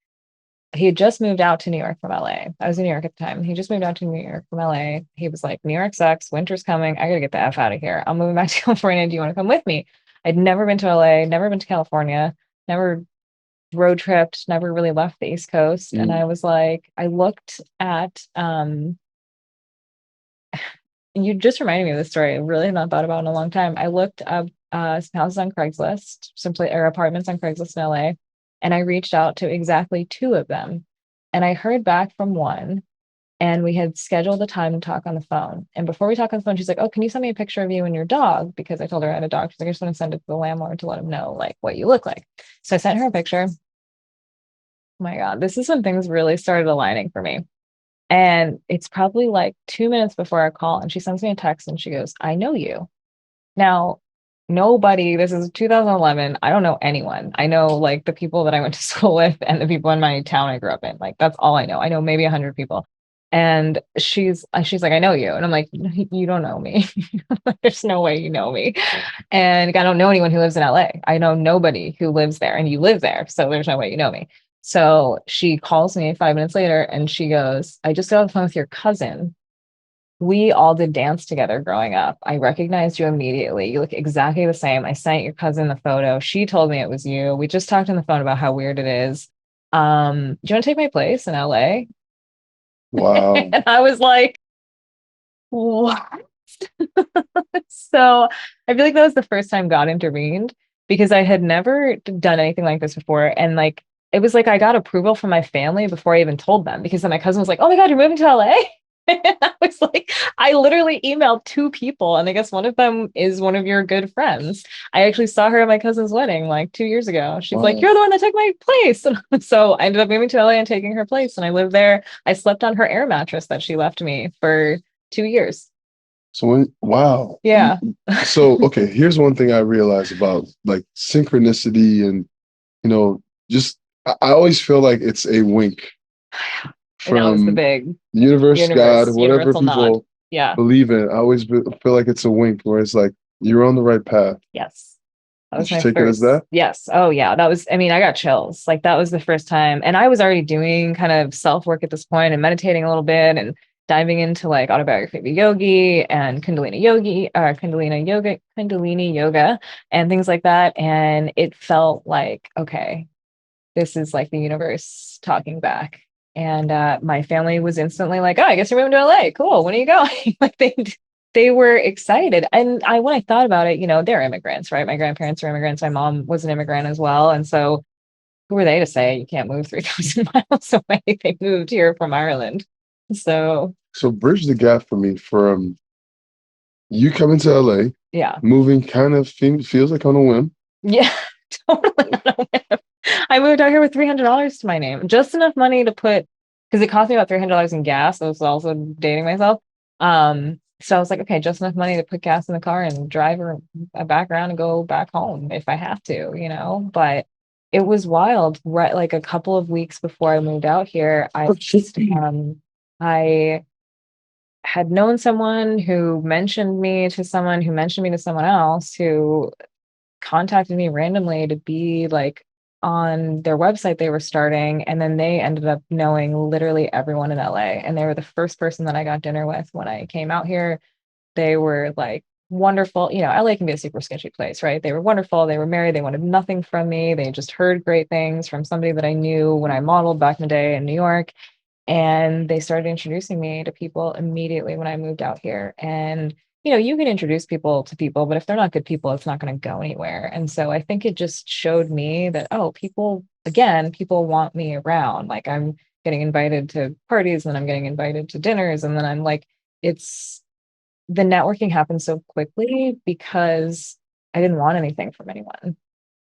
he had just moved out to New York from LA. I was in New York at the time. He just moved out to New York from LA. He was like, New York sucks. Winter's coming. I gotta get the F out of here. I'm moving back to California. Do you want to come with me? I'd never been to LA, never been to California, never road tripped, never really left the East Coast. And I was like, I looked at you just reminded me of this story. I really had not thought about it in a long time. I looked up some houses on Craigslist, or apartments on Craigslist in LA, and I reached out to exactly 2 of them. And I heard back from one, And we had scheduled a time to talk on the phone. And before we talk on the phone, she's like, "Oh, can you send me a picture of you and your dog?" Because I told her I had a dog. She's like, "I just want to send it to the landlord to let him know like what you look like." So I sent her a picture. Oh my God, this is when things really started aligning for me. And it's probably like 2 minutes before our call, and she sends me a text and she goes, "I know you." Now, nobody, this is 2011. I don't know anyone. I know like the people that I went to school with and the people in my town I grew up in. Like that's all I know. I know maybe 100 people. And she's like, "I know you." And I'm like, "You don't know me. There's no way you know me." And I don't know anyone who lives in LA. I know nobody who lives there, and you live there. So there's no way you know me. So she calls me 5 minutes later and she goes, "I just got off the phone with your cousin. We all did dance together growing up. I recognized you immediately. You look exactly the same. I sent your cousin the photo. She told me it was you. We just talked on the phone about how weird it is. Do you want to take my place in LA?" Wow. And I was like, "What?" So I feel like that was the first time God intervened because I had never done anything like this before. And like, it was like I got approval from my family before I even told them because then my cousin was like, "Oh my God, you're moving to LA?" And I was like, I literally emailed two people, and I guess one of them is one of your good friends. I actually saw her at my cousin's wedding like 2 years ago. She's like, Wow. "You're the one that took my place." And so I ended up moving to LA and taking her place. And I lived there. I slept on her air mattress that she left me for 2 years. So wow. Yeah. So okay, here's one thing I realized about like synchronicity and just I always feel like it's a wink And that was the from big the universe, God, whatever universal nod. people Yeah. believe in. I always feel like it's a wink where it's like you're on the right path. Yes. That Did was you my take it as first. that? Yes. Oh, yeah. That was, I mean, I got chills. Like, that was the first time. And I was already doing kind of self work at this point and meditating a little bit and diving into like autobiography of a yogi and Kundalini yoga, and things like that. And it felt like, okay, this is like the universe talking back. And my family was instantly like, "Oh, I guess you're moving to LA. Cool. When are you going?" Like they were excited. And when I thought about it, they're immigrants, right? My grandparents are immigrants. My mom was an immigrant as well. And so who are they to say you can't move 3,000 miles away? They moved here from Ireland. So So bridge the gap for me from you coming to LA, yeah. moving kind of feels like on a whim. Yeah, totally on a whim. I moved out here with $300 to my name, just enough money to put, because it cost me about $300 in gas. I was also dating myself. So I was like, okay, just enough money to put gas in the car and drive her back around and go back home if I have to. But it was wild, right? Like a couple of weeks before I moved out here, I had known someone who mentioned me to someone who mentioned me to someone else who contacted me randomly to be like on their website they were starting, and then they ended up knowing literally everyone in LA, and they were the first person that I got dinner with when I came out here. They were like wonderful. LA can be a super sketchy place, right? They were wonderful. They were married. They wanted nothing from me. They just heard great things from somebody that I knew when I modeled back in the day in New York, and they started introducing me to people immediately when I moved out here. And you can introduce people to people, but if they're not good people, it's not going to go anywhere. And so I think it just showed me that, oh, people want me around. Like, I'm getting invited to parties, and then I'm getting invited to dinners, and then I'm like, it's the networking happened so quickly because I didn't want anything from anyone.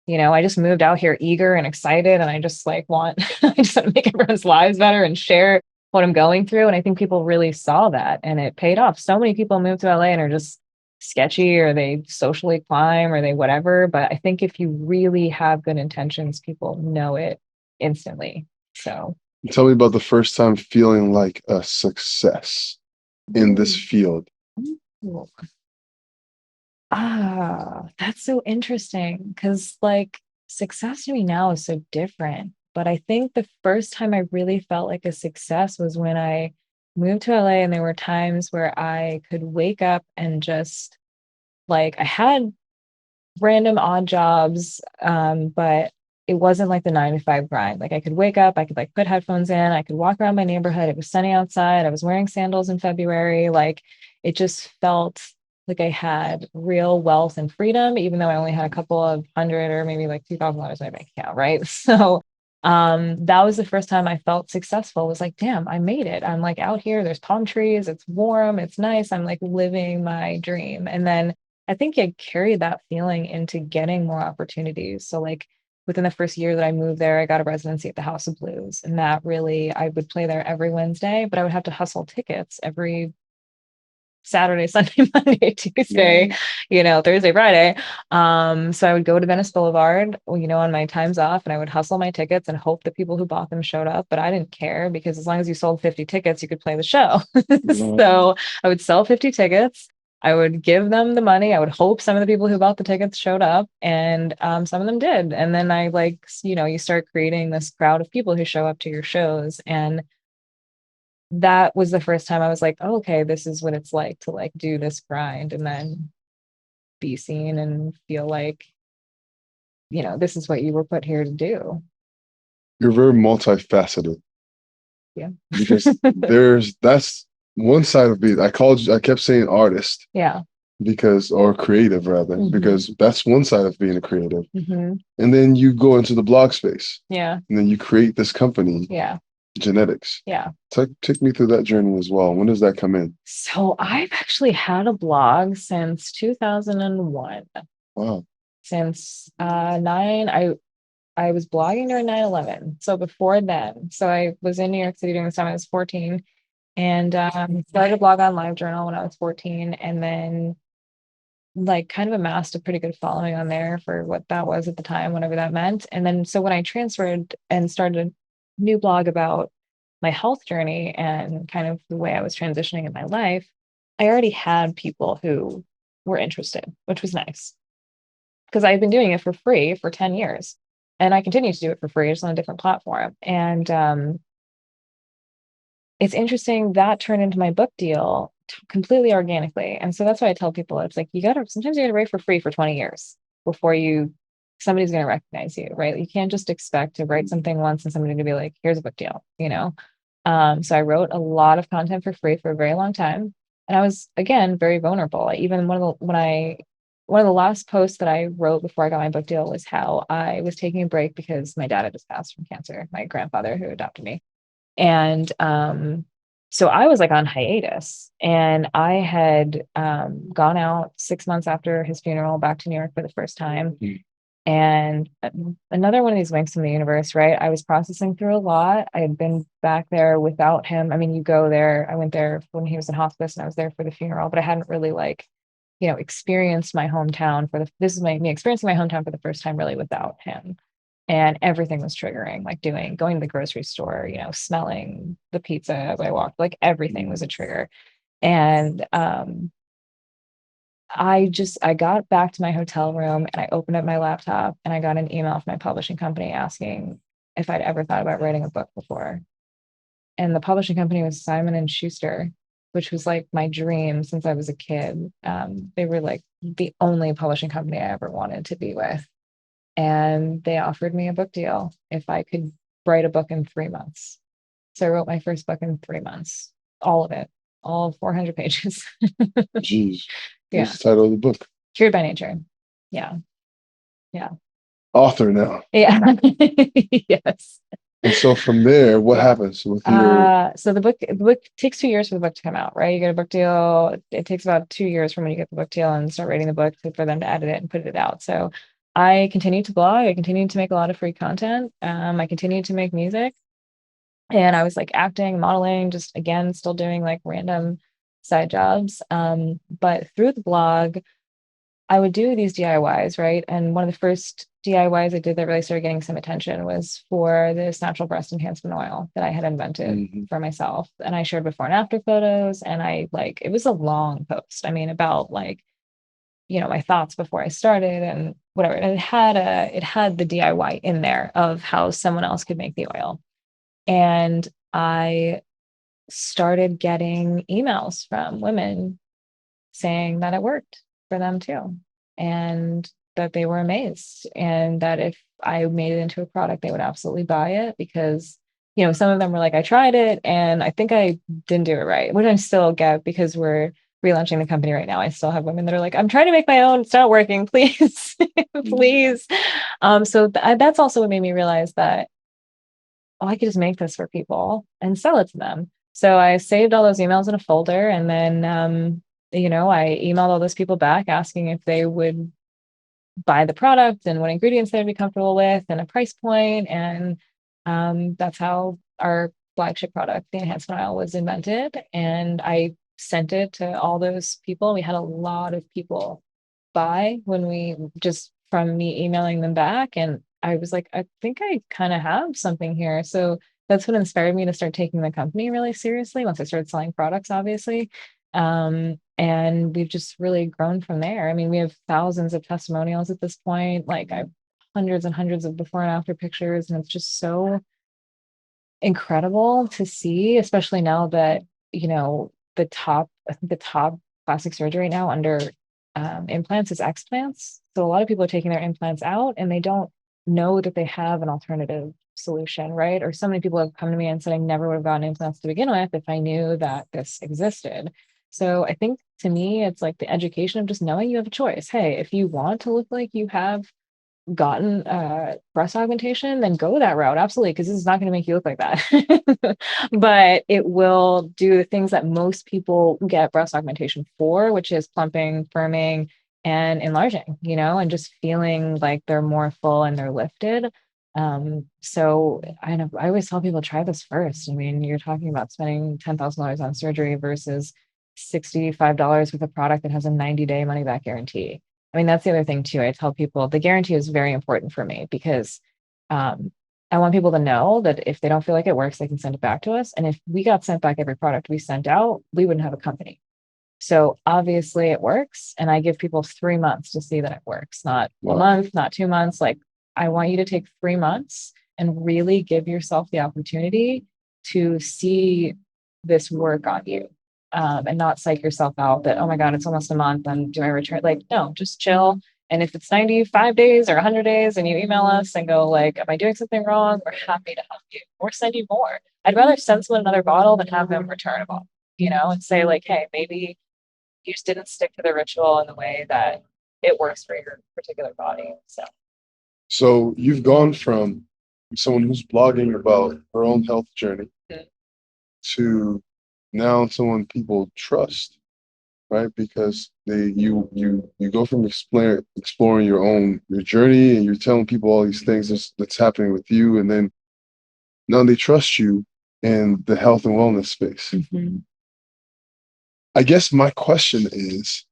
I just moved out here eager and excited, and I just like I just want to make everyone's lives better and share what I'm going through. And I think people really saw that, and it paid off. So many people move to LA and are just sketchy, or they socially climb, or they whatever. But I think if you really have good intentions, people know it instantly. So Tell me about the first time feeling like a success in this field. Ooh. That's so interesting because like success to me now is so different. But I think the first time I really felt like a success was when I moved to LA, and there were times where I could wake up and just like I had random odd jobs, but it wasn't like the 9 to 5 grind. Like I could wake up, I could like put headphones in, I could walk around my neighborhood. It was sunny outside. I was wearing sandals in February. Like it just felt like I had real wealth and freedom, even though I only had a couple of hundred or maybe like $2,000 in my bank account, right? So That was the first time I felt successful. It was like, damn, I made it. I'm like out here, there's palm trees, it's warm, it's nice. I'm like living my dream. And then I think I carried that feeling into getting more opportunities. So like within the first year that I moved there, I got a residency at the House of Blues. And that really, I would play there every Wednesday, but I would have to hustle tickets every Saturday, Sunday, Monday, Tuesday, Thursday, Friday. So I would go to Venice Boulevard, on my times off, and I would hustle my tickets and hope the people who bought them showed up. But I didn't care because as long as you sold 50 tickets, you could play the show. So I would sell 50 tickets. I would give them the money. I would hope some of the people who bought the tickets showed up, and some of them did. And then I you start creating this crowd of people who show up to your shows. And that was the first time I was like, oh, okay, this is what it's like to like do this grind and then be seen and feel like, this is what you were put here to do. You're very multifaceted. Yeah. Because that's one side of it. I kept saying artist. Yeah. Or creative rather, because that's one side of being a creative. Mm-hmm. And then you go into the blog space. Yeah. And then you create this company. Yeah. Genetix. Yeah. Take me through that journey as well. When does that come in? So I've actually had a blog since 2001. Wow. Since I was blogging during 9/11. So before then, so I was in New York City during the time I was 14 and started a blog on LiveJournal when I was 14, and then like kind of amassed a pretty good following on there for what that was at the time, whatever that meant. And then so when I transferred and started a new blog about my health journey and kind of the way I was transitioning in my life, I already had people who were interested, which was nice because I've been doing it for free for 10 years and I continue to do it for free, just on a different platform. And it's interesting that turned into my book deal completely organically. And so that's why I tell people, it's like, sometimes you gotta write for free for 20 years before somebody's going to recognize you, right? You can't just expect to write something once and somebody to be like, here's a book deal, So I wrote a lot of content for free for a very long time. And I was, again, very vulnerable. Even one of the last posts that I wrote before I got my book deal was how I was taking a break because my dad had just passed from cancer, my grandfather who adopted me. And so I was like on hiatus, and I had gone out 6 months after his funeral back to New York for the first time. And another one of these winks from the universe, right? I was processing through a lot. I had been back there without him. I mean, you go there. I went there when he was in hospice and I was there for the funeral, but I hadn't really experienced my hometown this is me experiencing my hometown for the first time really without him. And everything was triggering, like going to the grocery store, smelling the pizza as I walked, like everything was a trigger. And I got back to my hotel room and I opened up my laptop and I got an email from my publishing company asking if I'd ever thought about writing a book before. And the publishing company was Simon and Schuster, which was like my dream since I was a kid. They were like the only publishing company I ever wanted to be with. And they offered me a book deal if I could write a book in 3 months. So I wrote my first book in 3 months, all of it, all 400 pages. Jeez. Yeah. What's the title of the book? Cured by Nature. Yeah. Yeah. Author now. Yeah. Yes. And so from there, what happens with your... So the book takes 2 years for the book to come out, right? You get a book deal. It takes about 2 years from when you get the book deal and start writing the book for them to edit it and put it out. So I continued to blog. I continued to make a lot of free content. I continued to make music. And I was like acting, modeling, just again, still doing like random side jobs. But through the blog, I would do these DIYs, right? And one of the first DIYs I did that really started getting some attention was for this natural breast enhancement oil that I had invented for myself. And I shared before and after photos. And it was a long post. I mean, about my thoughts before I started and whatever. And it had the DIY in there of how someone else could make the oil. And I started getting emails from women saying that it worked for them too. And that they were amazed. And that if I made it into a product, they would absolutely buy it because, some of them were like, I tried it and I think I didn't do it right, which I still get because we're relaunching the company right now. I still have women that are like, I'm trying to make my own. It's not working. Please, please. So that's also what made me realize that oh, I could just make this for people and sell it to them. So I saved all those emails in a folder, and then, I emailed all those people back asking if they would buy the product and what ingredients they'd be comfortable with and a price point. And that's how our flagship product, the enhancement oil, was invented. And I sent it to all those people. We had a lot of people buy when we just from me emailing them back. And I was like, I think I kind of have something here. So that's what inspired me to start taking the company really seriously once I started selling products, obviously. And we've just really grown from there. I mean, we have thousands of testimonials at this point. Like, I've hundreds and hundreds of before and after pictures, and it's just so incredible to see, especially now that, I think the top plastic surgery right now under implants is explants. So a lot of people are taking their implants out and they don't know that they have an alternative solution, right? Or so many people have come to me and said, I never would have gotten implants to begin with if I knew that this existed. So I think, to me, it's like the education of just knowing you have a choice. Hey, if you want to look like you have gotten breast augmentation, then go that route. Absolutely. Because this is not going to make you look like that. But it will do the things that most people get breast augmentation for, which is plumping, firming, and enlarging, and just feeling like they're more full and they're lifted. So I always tell people, try this first. I mean, you're talking about spending $10,000 on surgery versus $65 with a product that has a 90-day money back guarantee. I mean, that's the other thing too. I tell people the guarantee is very important for me because I want people to know that if they don't feel like it works, they can send it back to us. And if we got sent back every product we sent out, we wouldn't have a company. So obviously it works. And I give people 3 months to see that it works, not a month, not 2 months. Like, I want you to take 3 months and really give yourself the opportunity to see this work on you. And not psych yourself out that, oh my God, it's almost a month and do I return? Like, no, just chill. And if it's 95 days or 100 days and you email us and go like, am I doing something wrong? We're happy to help you or send you more. I'd rather send someone another bottle than have them return a bottle, and say like, hey, maybe you just didn't stick to the ritual in the way that it works for your particular body. So you've gone from someone who's blogging about her own health journey to now someone people trust, right? Because you go from exploring your journey, and you're telling people all these things that's happening with you, and then now they trust you in the health and wellness space. Mm-hmm. I guess my question is,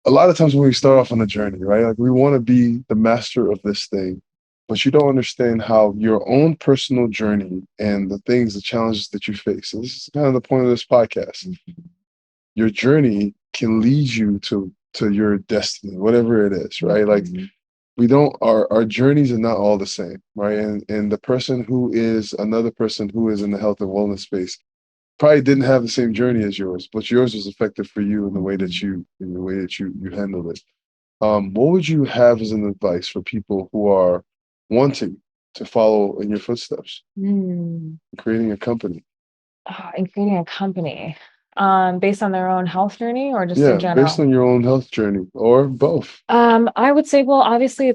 a lot of times when we start off on the journey, right? Like, we want to be the master of this thing, but you don't understand how your own personal journey and the challenges that you face. And this is kind of the point of this podcast. Mm-hmm. Your journey can lead you to your destiny, whatever it is, right? Like, we don't, our journeys are not all the same, right? And the person who is another person who is in the health and wellness space probably didn't have the same journey as yours, but yours was effective for you in the way that you handled it. What would you have as an advice for people who are wanting to follow in your footsteps, creating a company? In creating a company, based on their own health journey or just in general? Based on your own health journey or both. I would say, well, obviously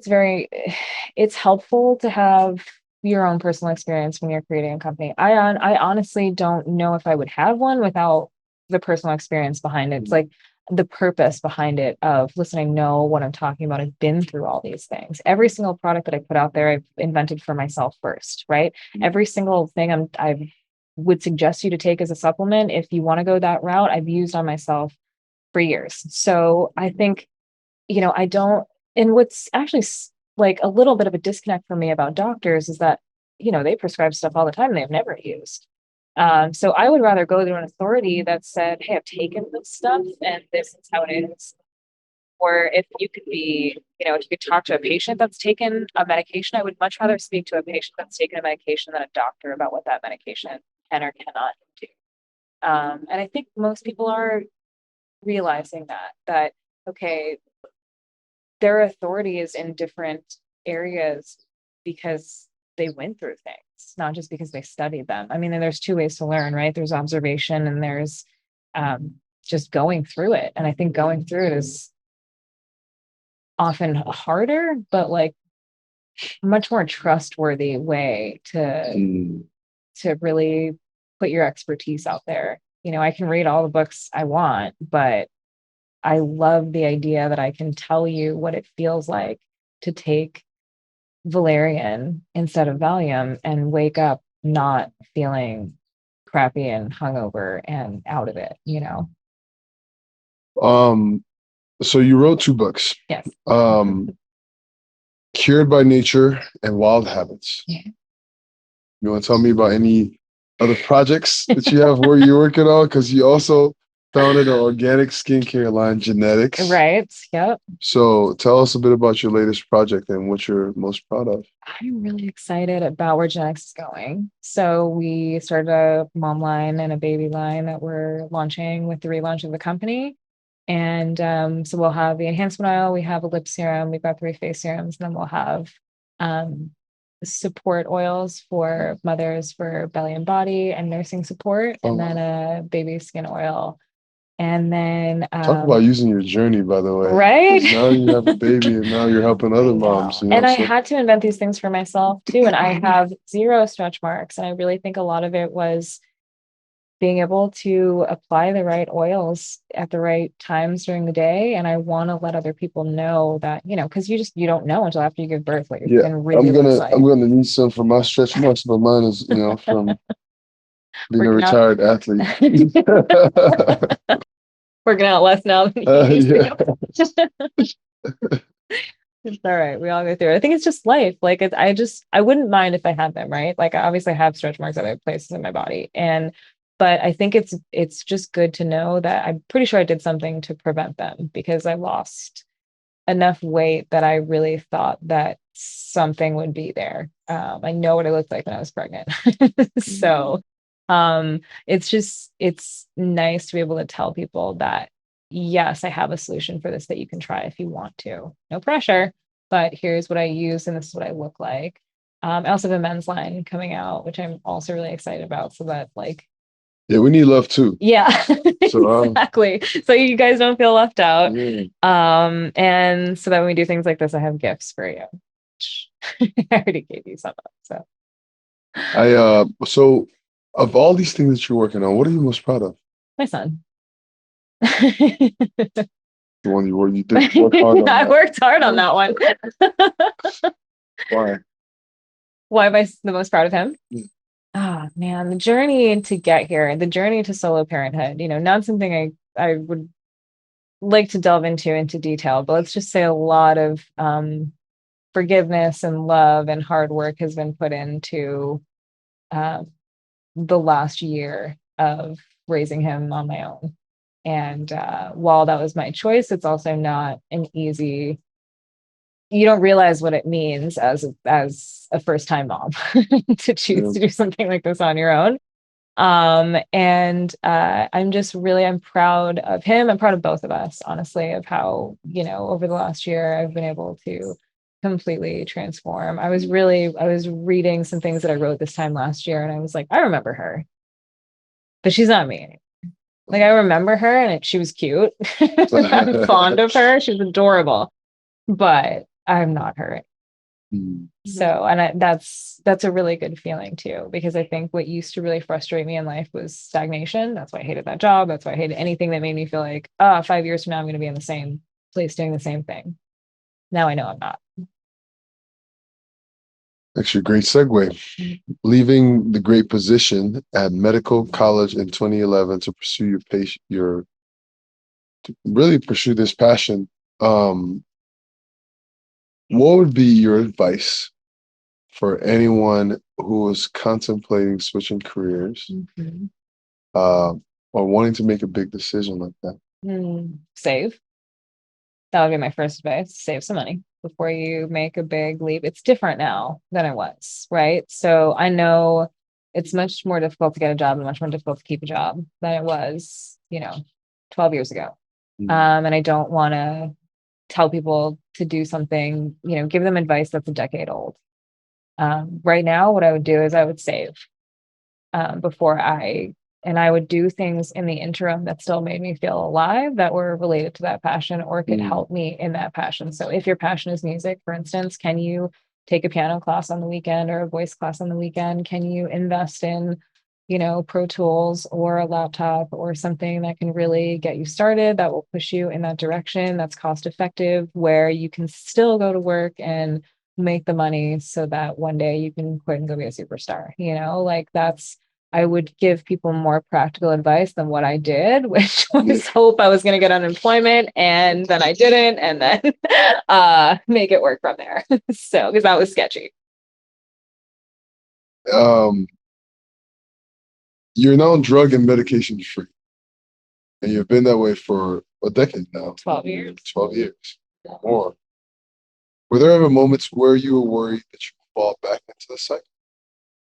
it's helpful to have your own personal experience when you're creating a company. I honestly don't know if I would have one without the personal experience behind it. It's like the purpose behind it of, listen, I know what I'm talking about. I've been through all these things. Every single product that I put out there, I've invented for myself first, right? Every single thing I would suggest you to take as a supplement, if you want to go that route, I've used on myself for years. So I think, I don't, and what's actually like a little bit of a disconnect for me about doctors is that, they prescribe stuff all the time they've never used. So I would rather go to an authority that said, hey, I've taken this stuff and this is how it is. Or if you could talk to a patient that's taken a medication, I would much rather speak to a patient that's taken a medication than a doctor about what that medication can or cannot do. And I think most people are realizing that, okay, their authority is in different areas because they went through things, not just because they studied them. I mean, there's two ways to learn, right? There's observation and there's just going through it. And I think going through it is often harder, but like much more trustworthy way to really put your expertise out there. I can read all the books I want, but I love the idea that I can tell you what it feels like to take valerian instead of Valium and wake up not feeling crappy and hungover and out of it. So you wrote 2 books. Yes. Cured by Nature and Wild Habits. Yeah. You want to tell me about any other projects that you have where you're working on? Because you also founded an organic skincare line, Genetix. Right. Yep. So tell us a bit about your latest project and what you're most proud of. I'm really excited about where Genetix is going. So we started a mom line and a baby line that we're launching with the relaunch of the company. And so we'll have the enhancement oil, we have a lip serum, we've got 3 face serums, and then we'll have support oils for mothers for belly and body and nursing support, and then a baby skin oil. And then talk about using your journey, by the way. Right? Now you have a baby and now you're helping other moms. And I had to invent these things for myself too. And I have 0 stretch marks. And I really think a lot of it was being able to apply the right oils at the right times during the day. And I want to let other people know that, because you don't know until after you give birth what your skin really looks like. I'm gonna need some for my stretch marks, but mine is, from being a retired athlete. Working out less now than you used to. It's all right. We all go through it. I think it's just life. Like I wouldn't mind if I had them, right? Like I obviously have stretch marks at other places in my body. But I think it's just good to know that I'm pretty sure I did something to prevent them, because I lost enough weight that I really thought that something would be there. I know what I looked like when I was pregnant. So it's nice to be able to tell people that, yes, I have a solution for this that you can try if you want to. No pressure, but here's what I use and this is what I look like. I also have a men's line coming out, which I'm also really excited about. So that yeah, we need love too. Yeah, so, exactly. So you guys don't feel left out. Yeah. And so that when we do things like this, I have gifts for you. I already gave you some of, so. So of all these things that you're working on, what are you most proud of? My son. The one you did work hard on. I worked hard on that one. Why? Why am I the most proud of him? Yeah. Oh man, the journey to get here, the journey to solo parenthood, not something I would like to delve into detail, but let's just say a lot of forgiveness and love and hard work has been put into the last year of raising him on my own. And while that was my choice, it's also not an easy, you don't realize what it means as a first-time mom to choose to do something like this on your own. And I'm proud of him. I'm proud of both of us, honestly, of how, over the last year, I've been able to completely transform. I was reading some things that I wrote this time last year, and I was like, I remember her, but she's not me anymore. Like, I remember her and she was cute. I'm fond of her. She's adorable, but I'm not her. So, and that's a really good feeling too, because I think what used to really frustrate me in life was stagnation. That's why I hated that job. That's why I hated anything that made me feel like, 5 years from now, I'm going to be in the same place doing the same thing. Now I know I'm not. Actually, great segue. Leaving the great position at medical college in 2011 to pursue to really pursue this passion. What would be your advice for anyone who is contemplating switching careers, or wanting to make a big decision like that? Save. That would be my first advice. Save some money before you make a big leap. It's different now than it was, right? So I know it's much more difficult to get a job and much more difficult to keep a job than it was, 12 years ago. And I don't want to tell people to do something, give them advice that's a decade old. Right now, what I would do is I would save and I would do things in the interim that still made me feel alive, that were related to that passion or could help me in that passion. So if your passion is music, for instance, can you take a piano class on the weekend or a voice class on the weekend? Can you invest in, Pro Tools or a laptop or something that can really get you started, that will push you in that direction, that's cost effective, where you can still go to work and make the money so that one day you can quit and go be a superstar, like I would give people more practical advice than what I did, which was hope I was going to get unemployment, and then I didn't, and then make it work from there. So, because that was sketchy. You're now drug and medication free, and you've been that way for a decade now. 12 years. 12 years or more. Were there ever moments where you were worried that you would fall back into the cycle?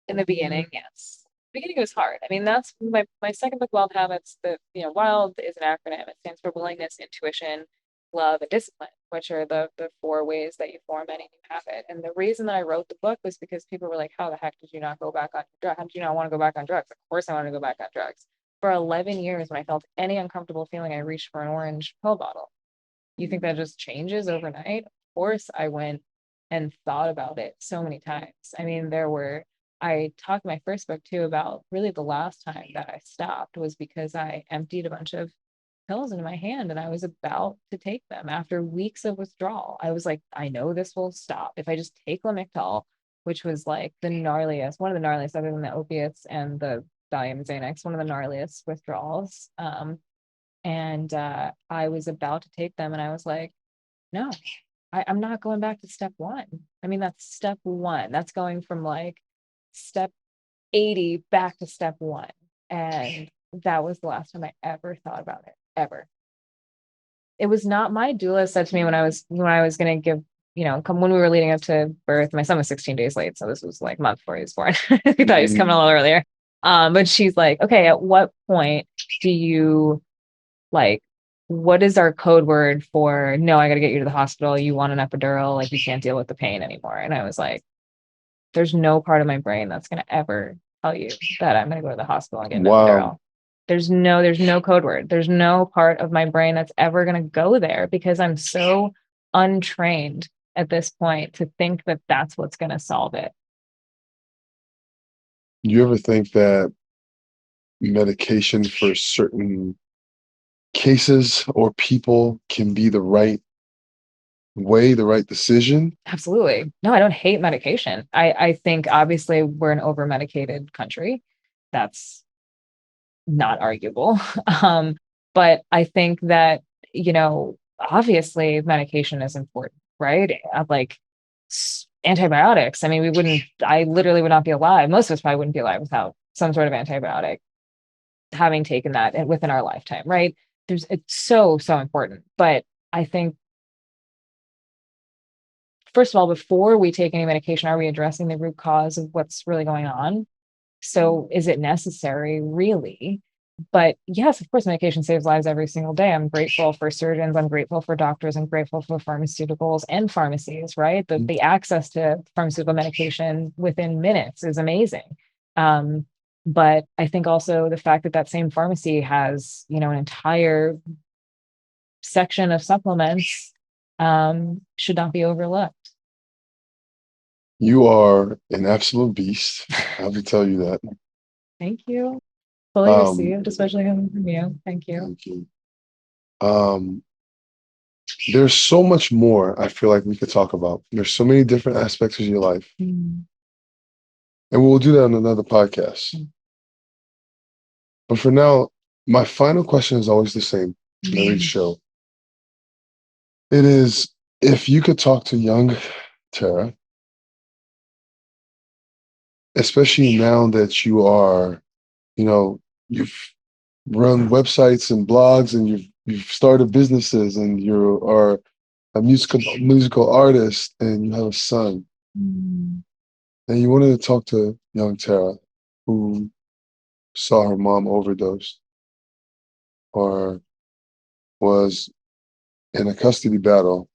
In the beginning, yes. Beginning was hard. I mean, that's my second book, Wild Habits. Wild is an acronym. It stands for willingness, intuition, love, and discipline, which are the 4 ways that you form any new habit. And the reason that I wrote the book was because people were like, how the heck did you not go back on drugs? How did you not want to go back on drugs? Of course I want to go back on drugs. For 11 years, when I felt any uncomfortable feeling, I reached for an orange pill bottle. You think that just changes overnight? Of course I went and thought about it so many times. I mean, I talked in my first book too about really the last time that I stopped was because I emptied a bunch of pills into my hand and I was about to take them after weeks of withdrawal. I was like, I know this will stop if I just take Lamictal, which was like one of the gnarliest other than the opiates and the Valium and Xanax, one of the gnarliest withdrawals. And I was about to take them and I was like, no, I'm not going back to step 1. I mean, that's step 1. That's going from like step 80 back to step 1. And that was the last time I ever thought about it, ever. It was not. My doula said to me when I was going to give, when we were leading up to birth, my son was 16 days late. So this was like a month before he was born. We thought he was coming a little earlier. But she's like, okay, at what point do you what is our code word for, no, I got to get you to the hospital. You want an epidural. Like, you can't deal with the pain anymore. And I was like, there's no part of my brain that's going to ever tell you that I'm going to go to the hospital and get an epidural. There's no code word. There's no part of my brain that's ever going to go there because I'm so untrained at this point to think that that's what's going to solve it. You ever think that medication for certain cases or people can be the right way, the right decision? Absolutely. No, I don't hate medication. I think obviously we're an over medicated country. That's not arguable. But I think that, obviously medication is important, right? Like antibiotics. I mean, I literally would not be alive. Most of us probably wouldn't be alive without some sort of antibiotic, having taken that within our lifetime, right? It's so important. But I think, first of all, before we take any medication, are we addressing the root cause of what's really going on? So is it necessary, really? But yes, of course, medication saves lives every single day. I'm grateful for surgeons. I'm grateful for doctors. I'm grateful for pharmaceuticals and pharmacies, right? The access to pharmaceutical medication within minutes is amazing. But I think also the fact that same pharmacy has, an entire section of supplements should not be overlooked. You are an absolute beast. I have to tell you that. Thank you. Fully received, especially coming from you. Thank you. Thank you. There's so much more I feel like we could talk about. There's so many different aspects of your life. And we'll do that on another podcast. But for now, my final question is always the same in every show. It is, if you could talk to young Tara, especially now that you are, you've run websites and blogs and you've started businesses and you are a musical artist and you have a son. And you wanted to talk to young Tara who saw her mom overdose or was in a custody battle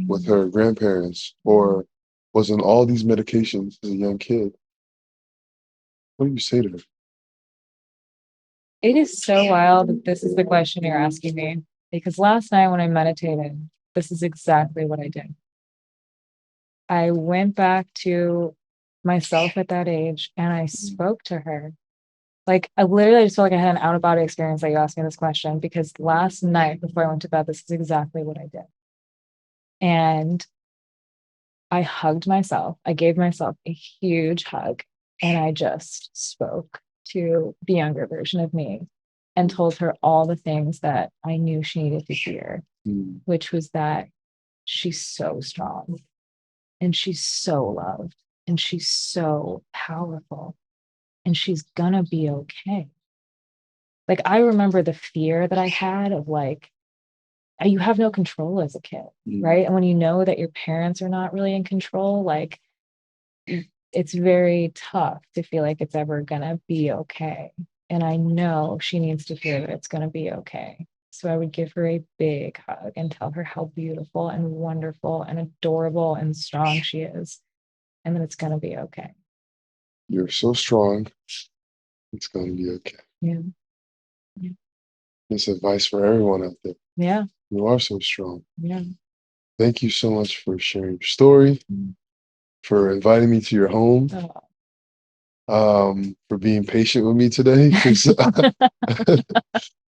with her grandparents or was on all these medications as a young kid. What do you say to her? It is so wild that this is the question you're asking me, because last night when I meditated, this is exactly what I did. I went back to myself at that age and I spoke to her. Like, I literally just felt like I had an out of body experience that you asked me this question, because last night before I went to bed, this is exactly what I did. And I hugged myself. I gave myself a huge hug and I just spoke to the younger version of me and told her all the things that I knew she needed to hear, which was that she's so strong and she's so loved and she's so powerful and she's gonna be okay. Like, I remember the fear that I had of, like, you have no control as a kid, right? And when you know that your parents are not really in control, like, it's very tough to feel like it's ever gonna be okay. And I know she needs to hear that it's gonna be okay. So I would give her a big hug and tell her how beautiful and wonderful and adorable and strong she is, and that it's gonna be okay. You're so strong. It's going to be okay. Yeah. This advice for everyone out there. Yeah. You are so strong. Yeah. Thank you so much for sharing your story, for inviting me to your home, for being patient with me today, because it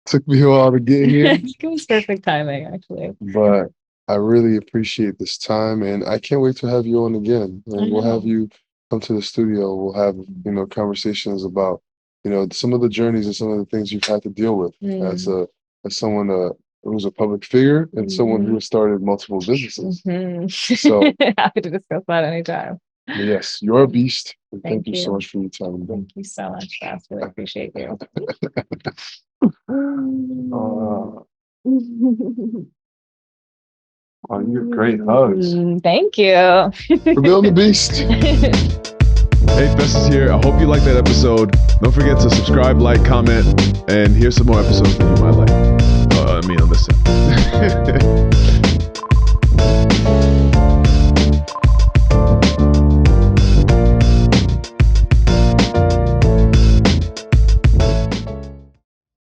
took me a while to get here. I think it was perfect timing, actually. But I really appreciate this time, and I can't wait to have you on again. And we'll have you come to the studio. We'll have, conversations about, some of the journeys and some of the things you've had to deal with as someone who's a public figure and someone who has started multiple businesses. So happy to discuss that anytime. Yes, you're a beast. And Thank you so much for your time. Thank you so much, Beth. Really appreciate you. Oh, you have great hugs. Thank you. For building the beast. Hey, Bess is here. I hope you liked that episode. Don't forget to subscribe, like, comment, and here's some more episodes that you might like. On this end.